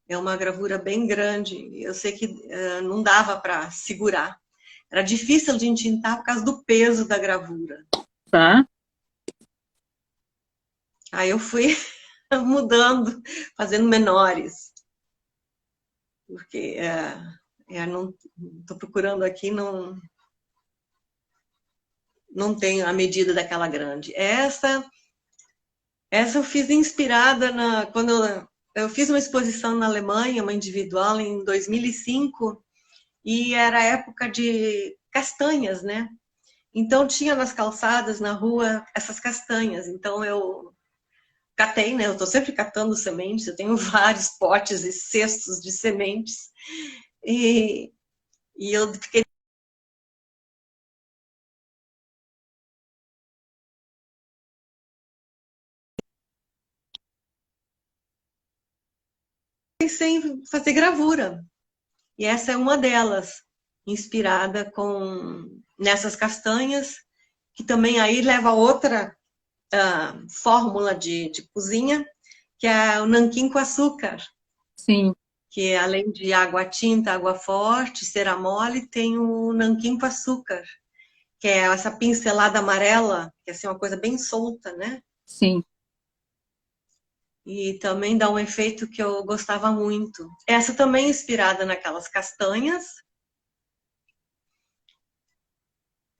É uma gravura bem grande. Eu sei que não dava para segurar. Era difícil de entintar por causa do peso da gravura. tá. Aí eu fui mudando, fazendo menores. Porque não estou procurando aqui, não tenho a medida daquela grande. Essa eu fiz inspirada quando eu fiz uma exposição na Alemanha, uma individual, em 2005, e era época de castanhas, né? Então tinha nas calçadas, na rua, essas castanhas. Então eu catei, né? Eu estou sempre catando sementes, eu tenho vários potes e cestos de sementes. E eu fiquei sem fazer gravura. E essa é uma delas, inspirada nessas castanhas, que também aí leva a outra fórmula de cozinha, que é o nanquim com açúcar. Sim. Que além de água tinta, água forte, cera mole, tem o nanquim com açúcar, que é essa pincelada amarela, que é assim, uma coisa bem solta, né? Sim. E também dá um efeito que eu gostava muito. Essa também é inspirada naquelas castanhas.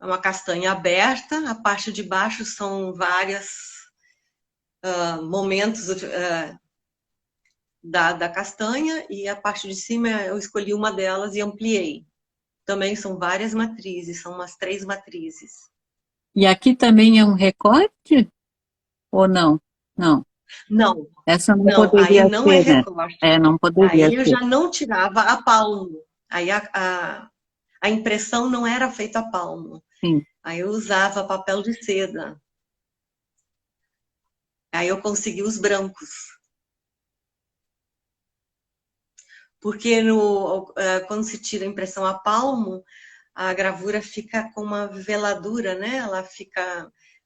É uma castanha aberta, a parte de baixo são vários momentos da castanha, e a parte de cima eu escolhi uma delas e ampliei. Também são várias matrizes, são umas 3 matrizes. E aqui também é um recorte? Ou não? Não. Não, Essa não aí poderia não é ser, né? recorte. É, não poderia Aí eu ser. já não tirava a palmo. Aí a impressão não era feita a palmo. Sim. Aí eu usava papel de seda. Aí eu consegui os brancos. Porque quando se tira a impressão a palmo, a gravura fica com uma veladura, né?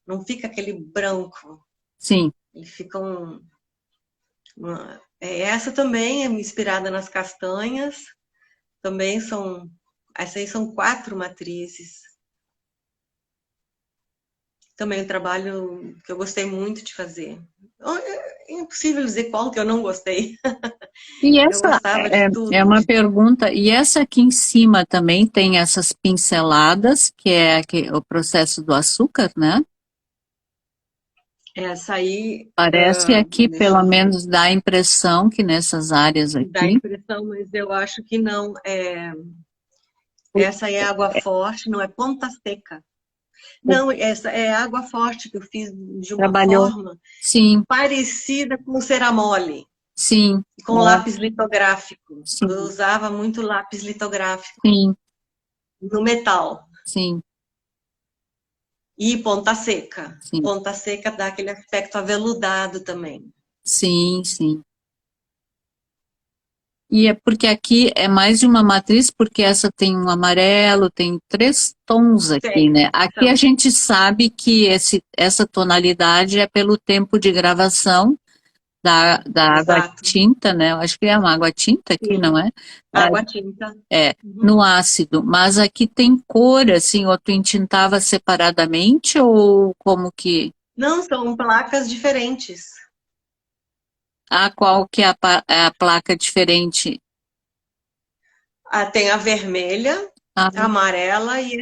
Não fica aquele branco. Sim. Ele fica essa também é inspirada nas castanhas. Também essas aí são 4 matrizes. Também um trabalho que eu gostei muito de fazer. É impossível dizer qual que eu não gostei. E Eu essa gostava de é tudo. uma pergunta. E essa aqui em cima também tem essas pinceladas, que é o processo do açúcar, né? Essa aí Parece aqui, deixa pelo eu ver, menos dá a impressão que nessas áreas dá a aqui, impressão, mas eu acho que não. Essa é água forte, não é Ponta Seca. Não, essa é água forte que eu fiz de uma trabalhou. forma Sim, parecida com ceramole, sim, com ó, lápis litográfico. Eu sim, usava muito lápis litográfico sim, no metal. sim, E ponta seca. sim, Ponta seca dá aquele aspecto aveludado também. sim, sim. E é porque aqui é mais de uma matriz, porque essa tem um amarelo, tem 3 tons aqui, Tem, né? Aqui a são. gente sabe que essa tonalidade é pelo tempo de gravação da água Exato. tinta, né? Eu acho que é uma água tinta aqui, não Sim. é? Ah, Água tinta. é, Uhum. no ácido. Mas aqui tem cor, assim, ou tu entintava separadamente, ou como que... Não, são placas diferentes. Ah, qual que é a placa diferente? Tem a vermelha, Ah, a amarela e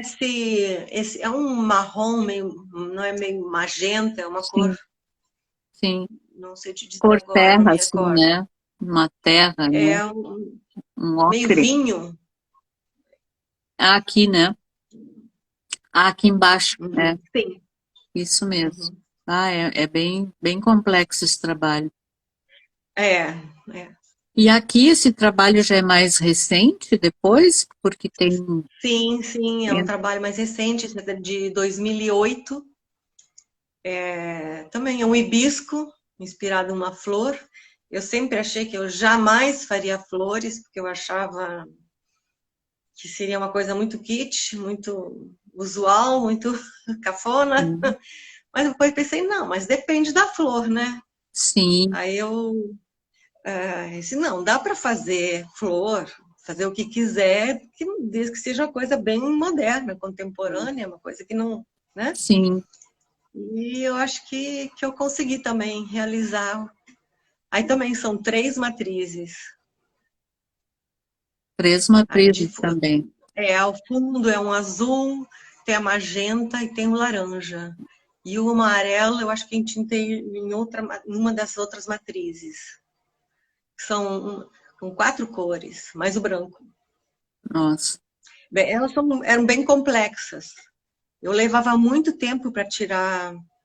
esse é um marrom meio, não é meio magenta, é uma cor, sim, sim. não sei te dizer Cor agora, não terra, me assim, recordo. né? Uma terra, né? É um Um meio ocre. vinho. Ah, aqui, né? Ah, aqui embaixo, é, Uhum. Sim. isso mesmo. Uhum. Ah, é bem, bem complexo esse trabalho. É, é. E aqui esse trabalho já é mais recente, depois, porque tem... Sim, sim, é um trabalho mais recente, de 2008. Também é um hibisco, inspirado em uma flor. Eu sempre achei que eu jamais faria flores, porque eu achava que seria uma coisa muito kitsch, muito usual, muito cafona. Mas depois pensei, não, mas depende da flor, né? Sim, Aí eu disse, não, dá para fazer flor, fazer o que quiser, desde que seja uma coisa bem moderna, contemporânea, uma coisa que não, né? sim, E eu acho que eu consegui também realizar. Aí também são 3 matrizes. 3 matrizes também. Ao fundo é um azul, tem a magenta e tem o laranja. E o amarelo eu acho que entintei em uma das outras matrizes. São com 4 cores, mais o branco. Nossa, Bem, eram bem complexas. Eu levava muito tempo para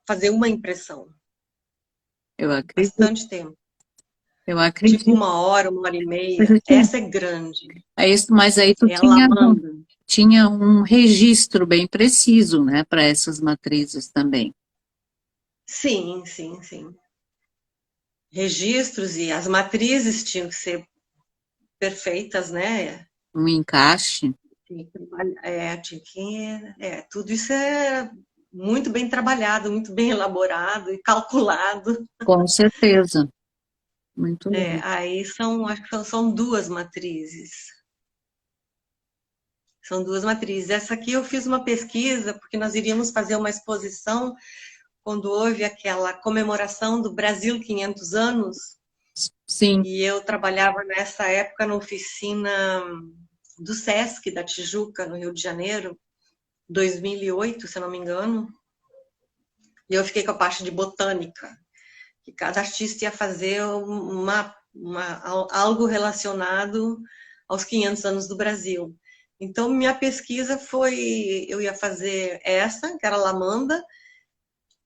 fazer uma impressão. eu acredito, Bastante tempo. eu Tipo acredito. 1 hora, 1 hora e meia. Essa é grande. Mas aí tu É a lavanda. tinha um registro bem preciso, né, para essas matrizes também. Sim, sim, sim. Registros e as matrizes tinham que ser perfeitas, né? Um encaixe, Tinha que tudo isso é muito bem trabalhado, muito bem elaborado e calculado. com certeza. Muito bom. Aí acho que são 2 matrizes. São 2 matrizes. Essa aqui eu fiz uma pesquisa, porque nós iríamos fazer uma exposição quando houve aquela comemoração do Brasil 500 anos, Sim, e eu trabalhava nessa época na oficina do Sesc, da Tijuca, no Rio de Janeiro, 2008, se eu não me engano, e eu fiquei com a parte de botânica, que cada artista ia fazer algo relacionado aos 500 anos do Brasil. Então, minha pesquisa eu ia fazer essa, que era a lamanda,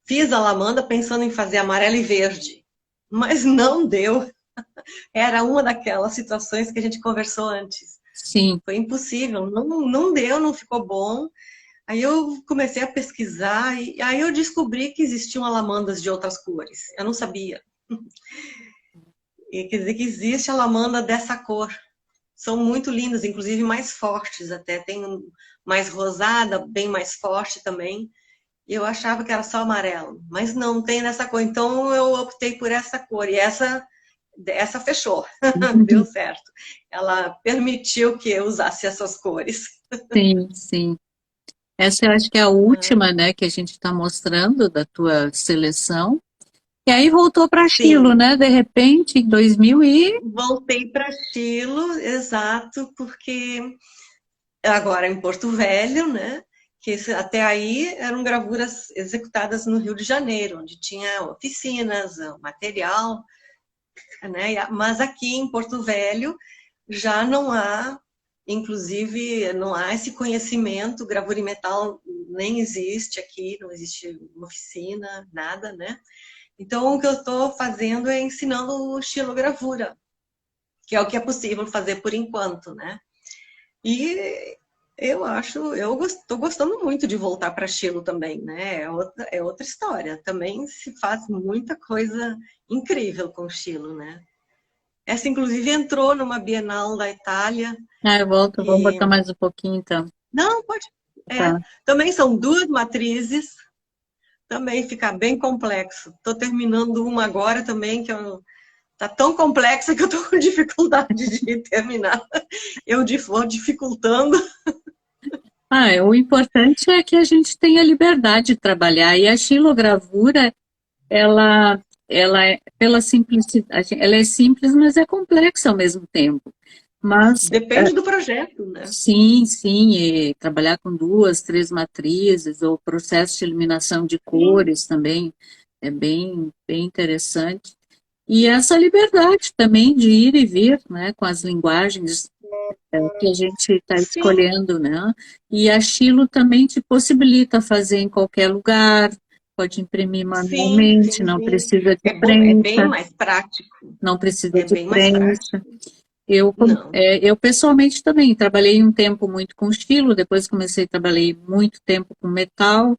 fiz a lamanda pensando em fazer amarelo e verde, mas não deu. Era uma daquelas situações que a gente conversou antes. sim. Foi impossível, não deu, não ficou bom. Aí eu comecei a pesquisar e aí eu descobri que existiam alamandas de outras cores. Eu não sabia. E quer dizer que existe a lamanda dessa cor. São muito lindas, inclusive mais fortes até. Tem mais rosada, bem mais forte também. E eu achava que era só amarelo, mas não tem nessa cor. Então eu optei por essa cor. E essa fechou, deu certo. Ela permitiu que eu usasse essas cores. Sim, sim. Essa eu acho que é a última, né, que a gente está mostrando da tua seleção. E aí voltou para Chilo, Sim, né? De repente, em 2000 e... voltei para estilo, exato, porque agora em Porto Velho, né? que até aí eram gravuras executadas no Rio de Janeiro, onde tinha oficinas, material, né? Mas aqui em Porto Velho já não há, inclusive, não há esse conhecimento, gravura em metal nem existe aqui, não existe oficina, nada, né? Então, o que eu estou fazendo é ensinando xilogravura, que é o que é possível fazer por enquanto, né? E eu estou gostando muito de voltar para Chile também, né? É outra história. Também se faz muita coisa incrível com Chile, né? Essa, inclusive, entrou numa Bienal da Itália. Ah, eu volto, vamos E... botar mais um pouquinho, então. Não, pode. É, Tá. também são duas matrizes, também fica bem complexo. Estou terminando uma agora também, que tá tão complexa que eu estou com dificuldade de terminar. Eu vou dificultando. O importante é que a gente tenha liberdade de trabalhar. E a xilogravura, ela é, pela simplicidade, ela é simples, mas é complexa ao mesmo tempo. Mas, Depende do projeto, né? sim, sim, e trabalhar com duas, três matrizes, ou processo de eliminação de cores também, é bem interessante. E essa liberdade também de ir e vir, né, com as linguagens que a gente está Sim, escolhendo, né? E a Chilo também te possibilita fazer em qualquer lugar, pode imprimir sim, manualmente, sim, não sim. precisa de É bom, é bem prensa, mais prático. não precisa É de bem mais prensa. prático. Eu, Não. eu pessoalmente também trabalhei um tempo muito com estilo, depois comecei a trabalhar muito tempo com metal,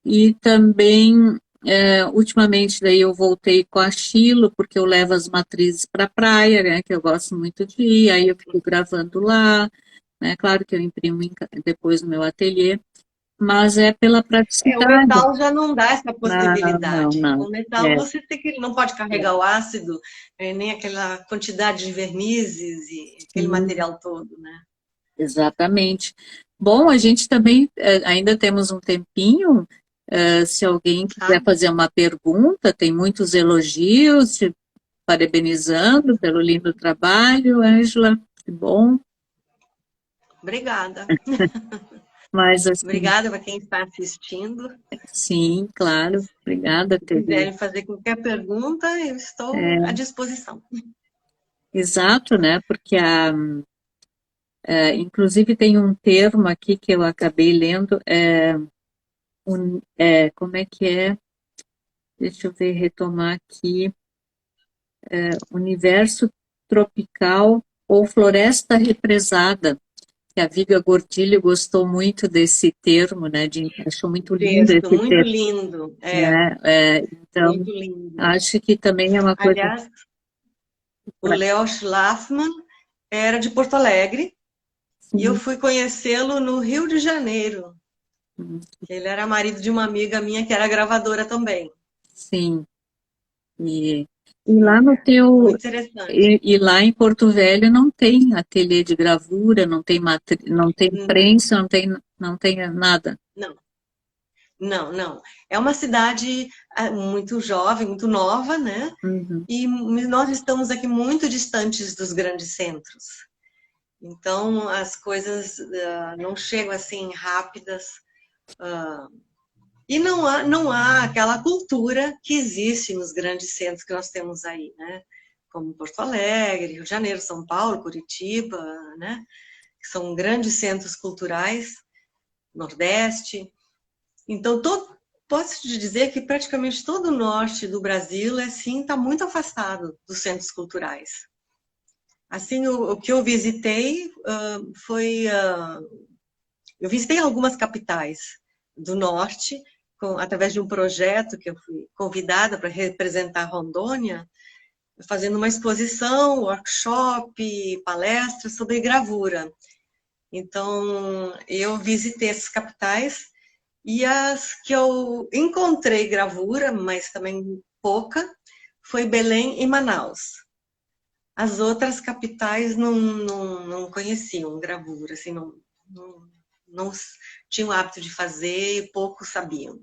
e também, ultimamente, daí eu voltei com a Chilo, porque eu levo as matrizes para a praia, né, que eu gosto muito de ir, aí eu fico gravando lá, né, claro que eu imprimo depois no meu ateliê, mas é pela É, o praticidade. metal já não dá essa Não, não, possibilidade. não. O metal É, você tem que, não pode carregar o ácido, nem aquela quantidade de vernizes e aquele sim, material todo, né? exatamente. Bom, a gente também ainda temos um tempinho. Se alguém Tá? quiser fazer uma pergunta, tem muitos elogios, te parabenizando pelo lindo trabalho, Ângela, que bom. Obrigada. Mas assim, Obrigada para quem está assistindo. sim, claro. Obrigada, Se teve. quiserem fazer qualquer pergunta, eu estou à disposição. Exato, né? Porque inclusive tem um termo aqui que eu acabei lendo, como é que é? Deixa eu ver, retomar aqui, universo tropical ou floresta represada, que a Viga Gordilho gostou muito desse termo, né? Achou muito lindo Texto esse muito termo, lindo, né? Então, muito lindo. acho que também é uma coisa. Aliás, o Léo Schlafman era de Porto Alegre e eu Sim, fui conhecê-lo no Rio de Janeiro. Ele era marido de uma amiga minha que era gravadora também. sim. E, e lá no teu, Muito interessante. e lá em Porto Velho não tem ateliê de gravura, não tem não tem prensa, não tem nada. Não, não, não. É uma cidade muito jovem, muito nova, né? Uhum. E nós estamos aqui muito distantes dos grandes centros. Então, as coisas não chegam assim rápidas. E não há aquela cultura que existe nos grandes centros que nós temos aí, né? Como Porto Alegre, Rio de Janeiro, São Paulo, Curitiba, né? Que são grandes centros culturais, Nordeste. Então, posso te dizer que praticamente todo o norte do Brasil, assim, está muito afastado dos centros culturais. Assim, o que eu visitei foi... eu visitei algumas capitais do norte, através de um projeto que eu fui convidada para representar Rondônia, fazendo uma exposição, workshop, palestra sobre gravura. Então, eu visitei essas capitais e as que eu encontrei gravura, mas também pouca, foi Belém e Manaus. As outras capitais não conheciam gravura, assim, não tinham o hábito de fazer e poucos sabiam.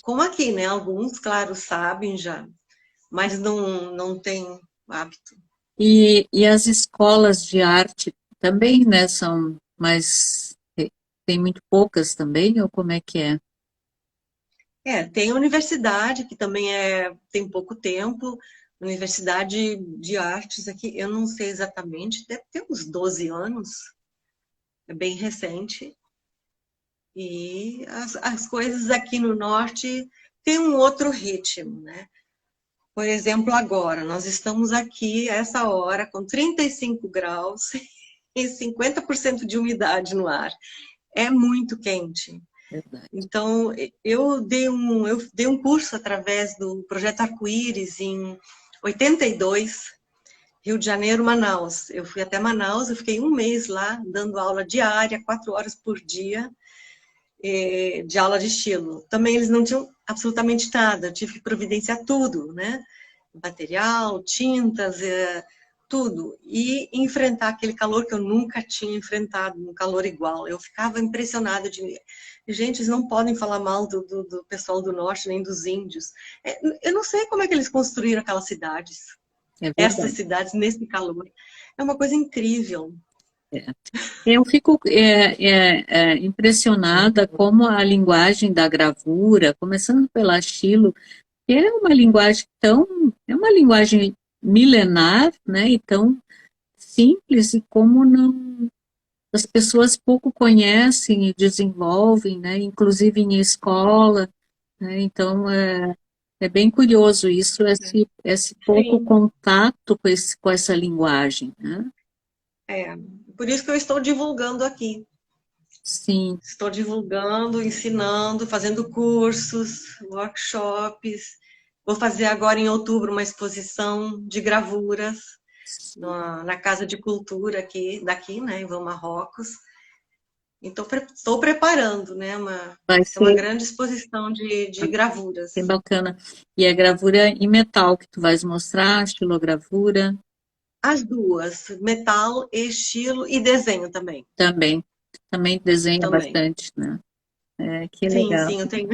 Como aqui, né? Alguns, claro, sabem já, mas não têm hábito. E as escolas de arte também, né, são mais tem muito poucas também, ou como é que é? Tem a universidade, que também tem pouco tempo, Universidade de Artes aqui, eu não sei exatamente, deve ter uns 12 anos, é bem recente. E as coisas aqui no norte têm um outro ritmo, né? Por exemplo, agora, nós estamos aqui, a essa hora, com 35 graus e 50% de umidade no ar. É muito quente. Verdade. Então, eu dei um curso através do Projeto Arco-Íris em 82, Rio de Janeiro, Manaus. Eu fui até Manaus, eu fiquei um mês lá, dando aula diária, 4 horas por dia, de aula de estilo. Também eles não tinham absolutamente nada, eu tive que providenciar tudo, né? Material, tintas, tudo. E enfrentar aquele calor que eu nunca tinha enfrentado, um calor igual. Eu ficava impressionada de... Gente, eles não podem falar mal do pessoal do norte, nem dos índios. Eu não sei como é que eles construíram aquelas cidades. É Essas verdade. cidades nesse calor. É uma coisa incrível. É. Eu fico impressionada como a linguagem da gravura, começando pela Chilo, que é uma linguagem milenar, né, e tão simples, e como não, as pessoas pouco conhecem e desenvolvem, né, inclusive em escola, né, então é bem curioso isso, esse pouco Sim. contato com essa linguagem, né? É. Por isso que eu estou divulgando aqui. Sim, Estou divulgando, ensinando, fazendo cursos, workshops. Vou fazer agora em outubro uma exposição de gravuras na Casa de Cultura daqui, né, em Vão Marrocos. Então, estou preparando, né, vai vai ser uma ser grande exposição de gravuras. bem bacana. E a gravura em metal que tu vais mostrar, estilogravura As duas, metal, estilo e desenho também. também. Também desenha Também. bastante, né? É, que Sim, legal. sim, eu tenho.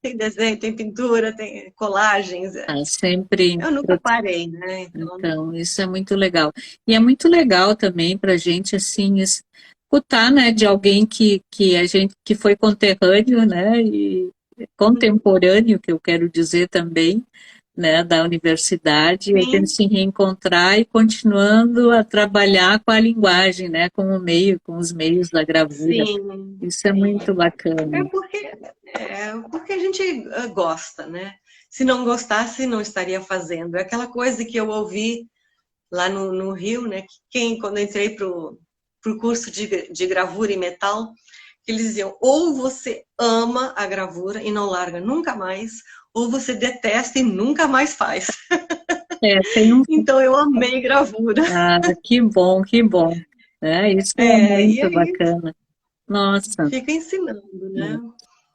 Tem desenho, tem pintura, tem colagens. Tá sempre. Eu nunca parei, né? Então, Então, isso é muito legal. E é muito legal também para a gente, assim, escutar, né, de alguém que a gente, que foi conterrâneo, né, e contemporâneo, que eu quero dizer também, né, da universidade, a gente sim, se reencontrar e continuando a trabalhar com a linguagem, né, com o meio, com os meios da gravura. sim, Isso é sim. muito É bacana. porque, porque a gente gosta, né? Se não gostasse, não estaria fazendo. É aquela coisa que eu ouvi lá no Rio, né? Que quando eu entrei para o curso de gravura e metal, que eles diziam, ou você ama a gravura e não larga nunca mais, ou você detesta e nunca mais faz. Tem um. Então eu amei gravura. Ah, que bom, que bom. Isso é E muito aí bacana. Nossa. fica ensinando, né?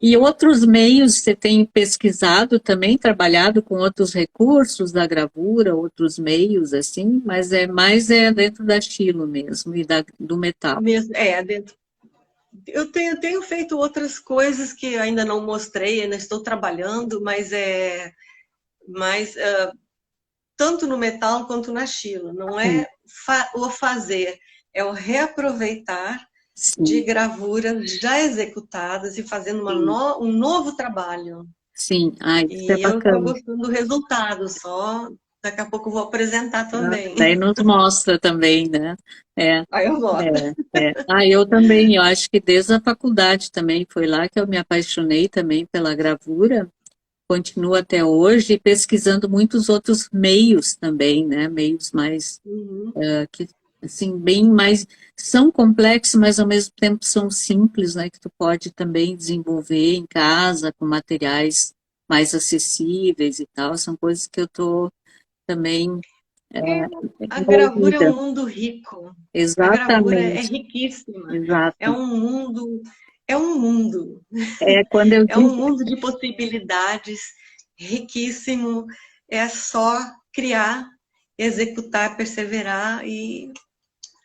E outros meios você tem pesquisado também, trabalhado com outros recursos da gravura, outros meios assim, mas é dentro da estilo mesmo e do metal. Mesmo, dentro. Eu tenho feito outras coisas que ainda não mostrei, ainda estou trabalhando, mas tanto no metal quanto na Chilo. Não Sim, é o fazer, é o reaproveitar de sim, gravuras já executadas e fazendo sim, um novo trabalho. sim. Ah, isso é E eu estou bacana. gostando do resultado, só daqui a pouco eu vou apresentar Ah, também. daí nos mostra também, né? É, Aí eu volto. Ah, eu também, eu acho que desde a faculdade também foi lá que eu me apaixonei também pela gravura. Continuo até hoje pesquisando muitos outros meios também, né? Meios mais Uhum. que assim bem mais são complexos, mas ao mesmo tempo são simples, né? Que tu pode também desenvolver em casa com materiais mais acessíveis e tal. São coisas que eu estou também É, a gravura é um envolvida. mundo rico. A gravura é Exatamente, riquíssima. É exato. um mundo, é um mundo, É quando eu é um digo, mundo de possibilidades riquíssimo. É só criar, executar, perseverar e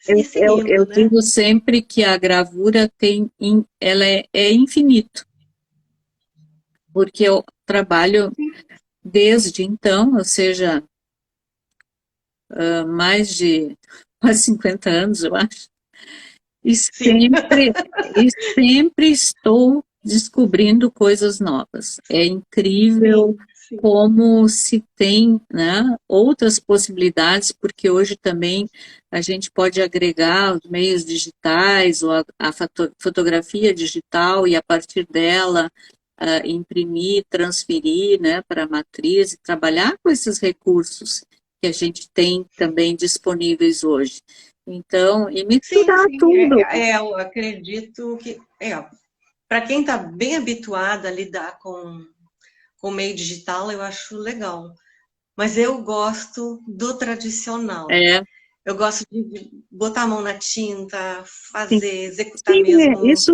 eu seguindo, né? digo sempre que a gravura ela é infinito, porque eu trabalho desde então, ou seja, mais de quase 50 anos, eu acho. E Sim, sempre estou descobrindo coisas novas. É incrível sim, sim. como se tem, né, outras possibilidades, porque hoje também a gente pode agregar os meios digitais ou a fotografia digital e a partir dela imprimir, transferir, né, para a matriz e trabalhar com esses recursos que a gente tem também disponíveis hoje. Então, e Sim, misturar sim. tudo. Eu acredito que para quem está bem habituado a lidar com o meio digital, eu acho legal. Mas eu gosto do tradicional. É, Eu gosto de botar a mão na tinta, sim. fazer, executar Sim, mesmo.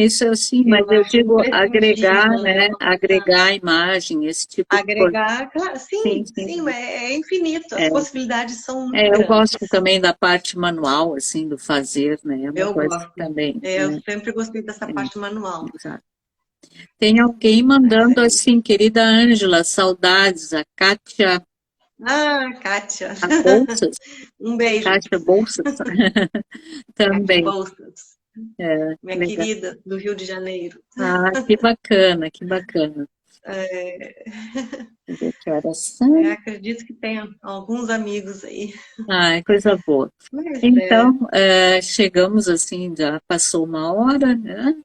isso sim, mas Eu eu acho digo agregar, imprescindível, né? né, agregar a imagem, esse tipo de coisa. Agregar, claro, Sim, sim, sim, sim. é infinito. As É, possibilidades são muito eu gosto grandes. também da parte manual, assim, do fazer, né, é uma Eu coisa gosto. também, Eu né, sempre gostei dessa é, parte manual. exato. Tem alguém Mas mandando assim, querida Ângela, saudades, a Kátia, Kátia, a Bolsas, um beijo. Kátia Bolsas, Kátia também, Bolsas, minha legal. querida do Rio de Janeiro. Ah, que bacana, que bacana. É, Deixa eu ver que horas são. acredito que tenha alguns amigos aí. Ah, é coisa boa. Mas Então, chegamos assim, já passou uma hora, né?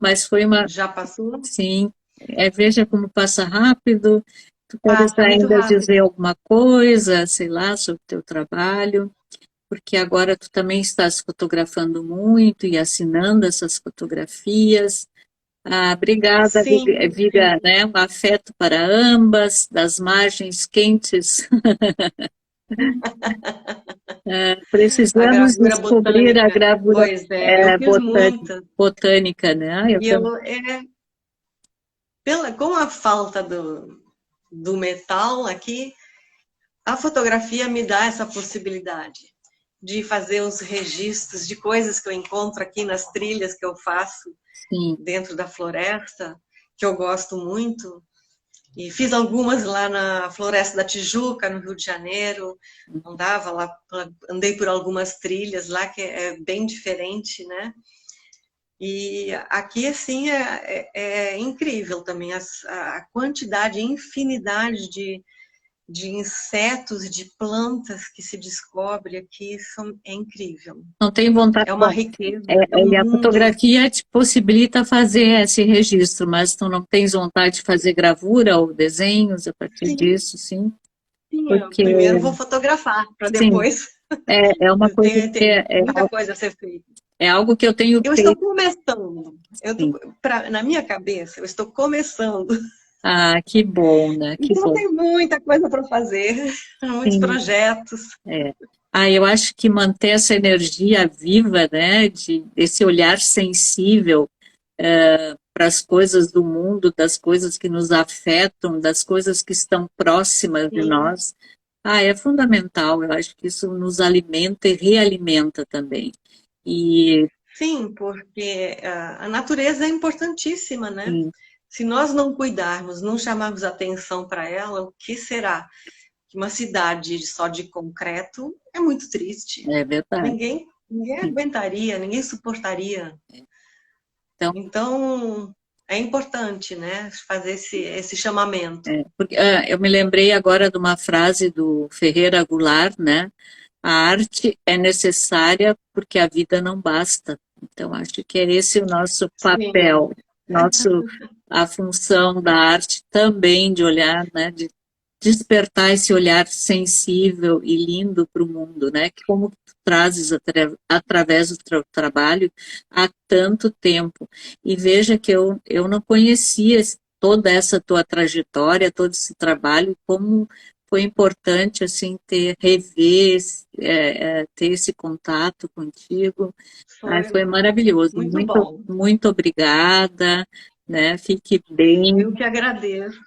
Mas foi uma, já passou? sim, veja como passa rápido. Tu queres Passa muito ainda dizer rápido. alguma coisa, sei lá, sobre o teu trabalho, porque agora tu também estás fotografando muito e assinando essas fotografias. Ah, obrigada, Sim, Viga, sim. né? Um afeto para ambas, das margens quentes. A Precisamos gravura descobrir a botânica. gravura Pois é, eu fiz muita. botânica, né? Eu E também. com a falta do metal aqui, a fotografia me dá essa possibilidade de fazer os registros de coisas que eu encontro aqui nas trilhas que eu faço Sim, dentro da floresta, que eu gosto muito. E fiz algumas lá na Floresta da Tijuca, no Rio de Janeiro. Andava lá, andei por algumas trilhas lá, que é bem diferente, né? E aqui, assim, é incrível também a quantidade, a infinidade de insetos e de plantas que se descobre aqui é incrível. não tenho vontade. É uma Bom, riqueza, é um a mundo. fotografia te possibilita fazer esse registro, mas tu não tens vontade de fazer gravura ou desenhos a partir Sim, disso, sim? sim, eu Porque, primeiro vou fotografar, para sim, depois. é uma coisa que Tem muita coisa a ser feita. é algo que eu tenho Eu estou feito, começando. sim. Na minha cabeça, eu estou começando. Ah, que bom, né? Que Então bom. tem muita coisa para fazer, muitos Sim, projetos. é. Ah, eu acho que manter essa energia viva, né, desse olhar sensível para as coisas do mundo, das coisas que nos afetam, das coisas que estão próximas de Sim, nós, é fundamental. Eu acho que isso nos alimenta e realimenta também. E, sim, porque a natureza é importantíssima, né? sim, Se nós não cuidarmos, não chamarmos atenção para ela, o que será? Que uma cidade só de concreto é muito triste. é verdade. Ninguém Sim. aguentaria, ninguém suportaria. Então, Então, é importante, né, fazer esse chamamento. porque, eu me lembrei agora de uma frase do Ferreira Goulart, né? A arte é necessária porque a vida não basta. Então, acho que é esse o nosso Sim, papel, nosso, a função da arte também de olhar, né, de despertar esse olhar sensível e lindo para o mundo, né, que como tu trazes através do teu trabalho há tanto tempo. E veja que eu não conhecia toda essa tua trajetória, todo esse trabalho, como foi importante assim rever, ter esse contato contigo. foi Foi maravilhoso. muito Muito, bom. muito obrigada, né? Fique bem. Eu que agradeço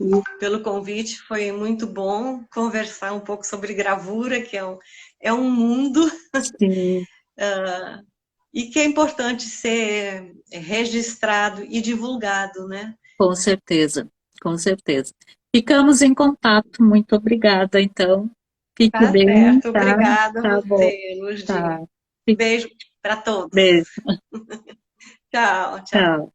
E, pelo convite, foi muito bom conversar um pouco sobre gravura, que é um mundo sim, e que é importante ser registrado e divulgado, né? com certeza, com certeza. Ficamos em contato. Muito obrigada, então. Fique Tá bem, certo, tá? obrigada a Tá bom, você, Luz. tá. Beijo. para todos. Beijo. Tchau, tchau. Tchau.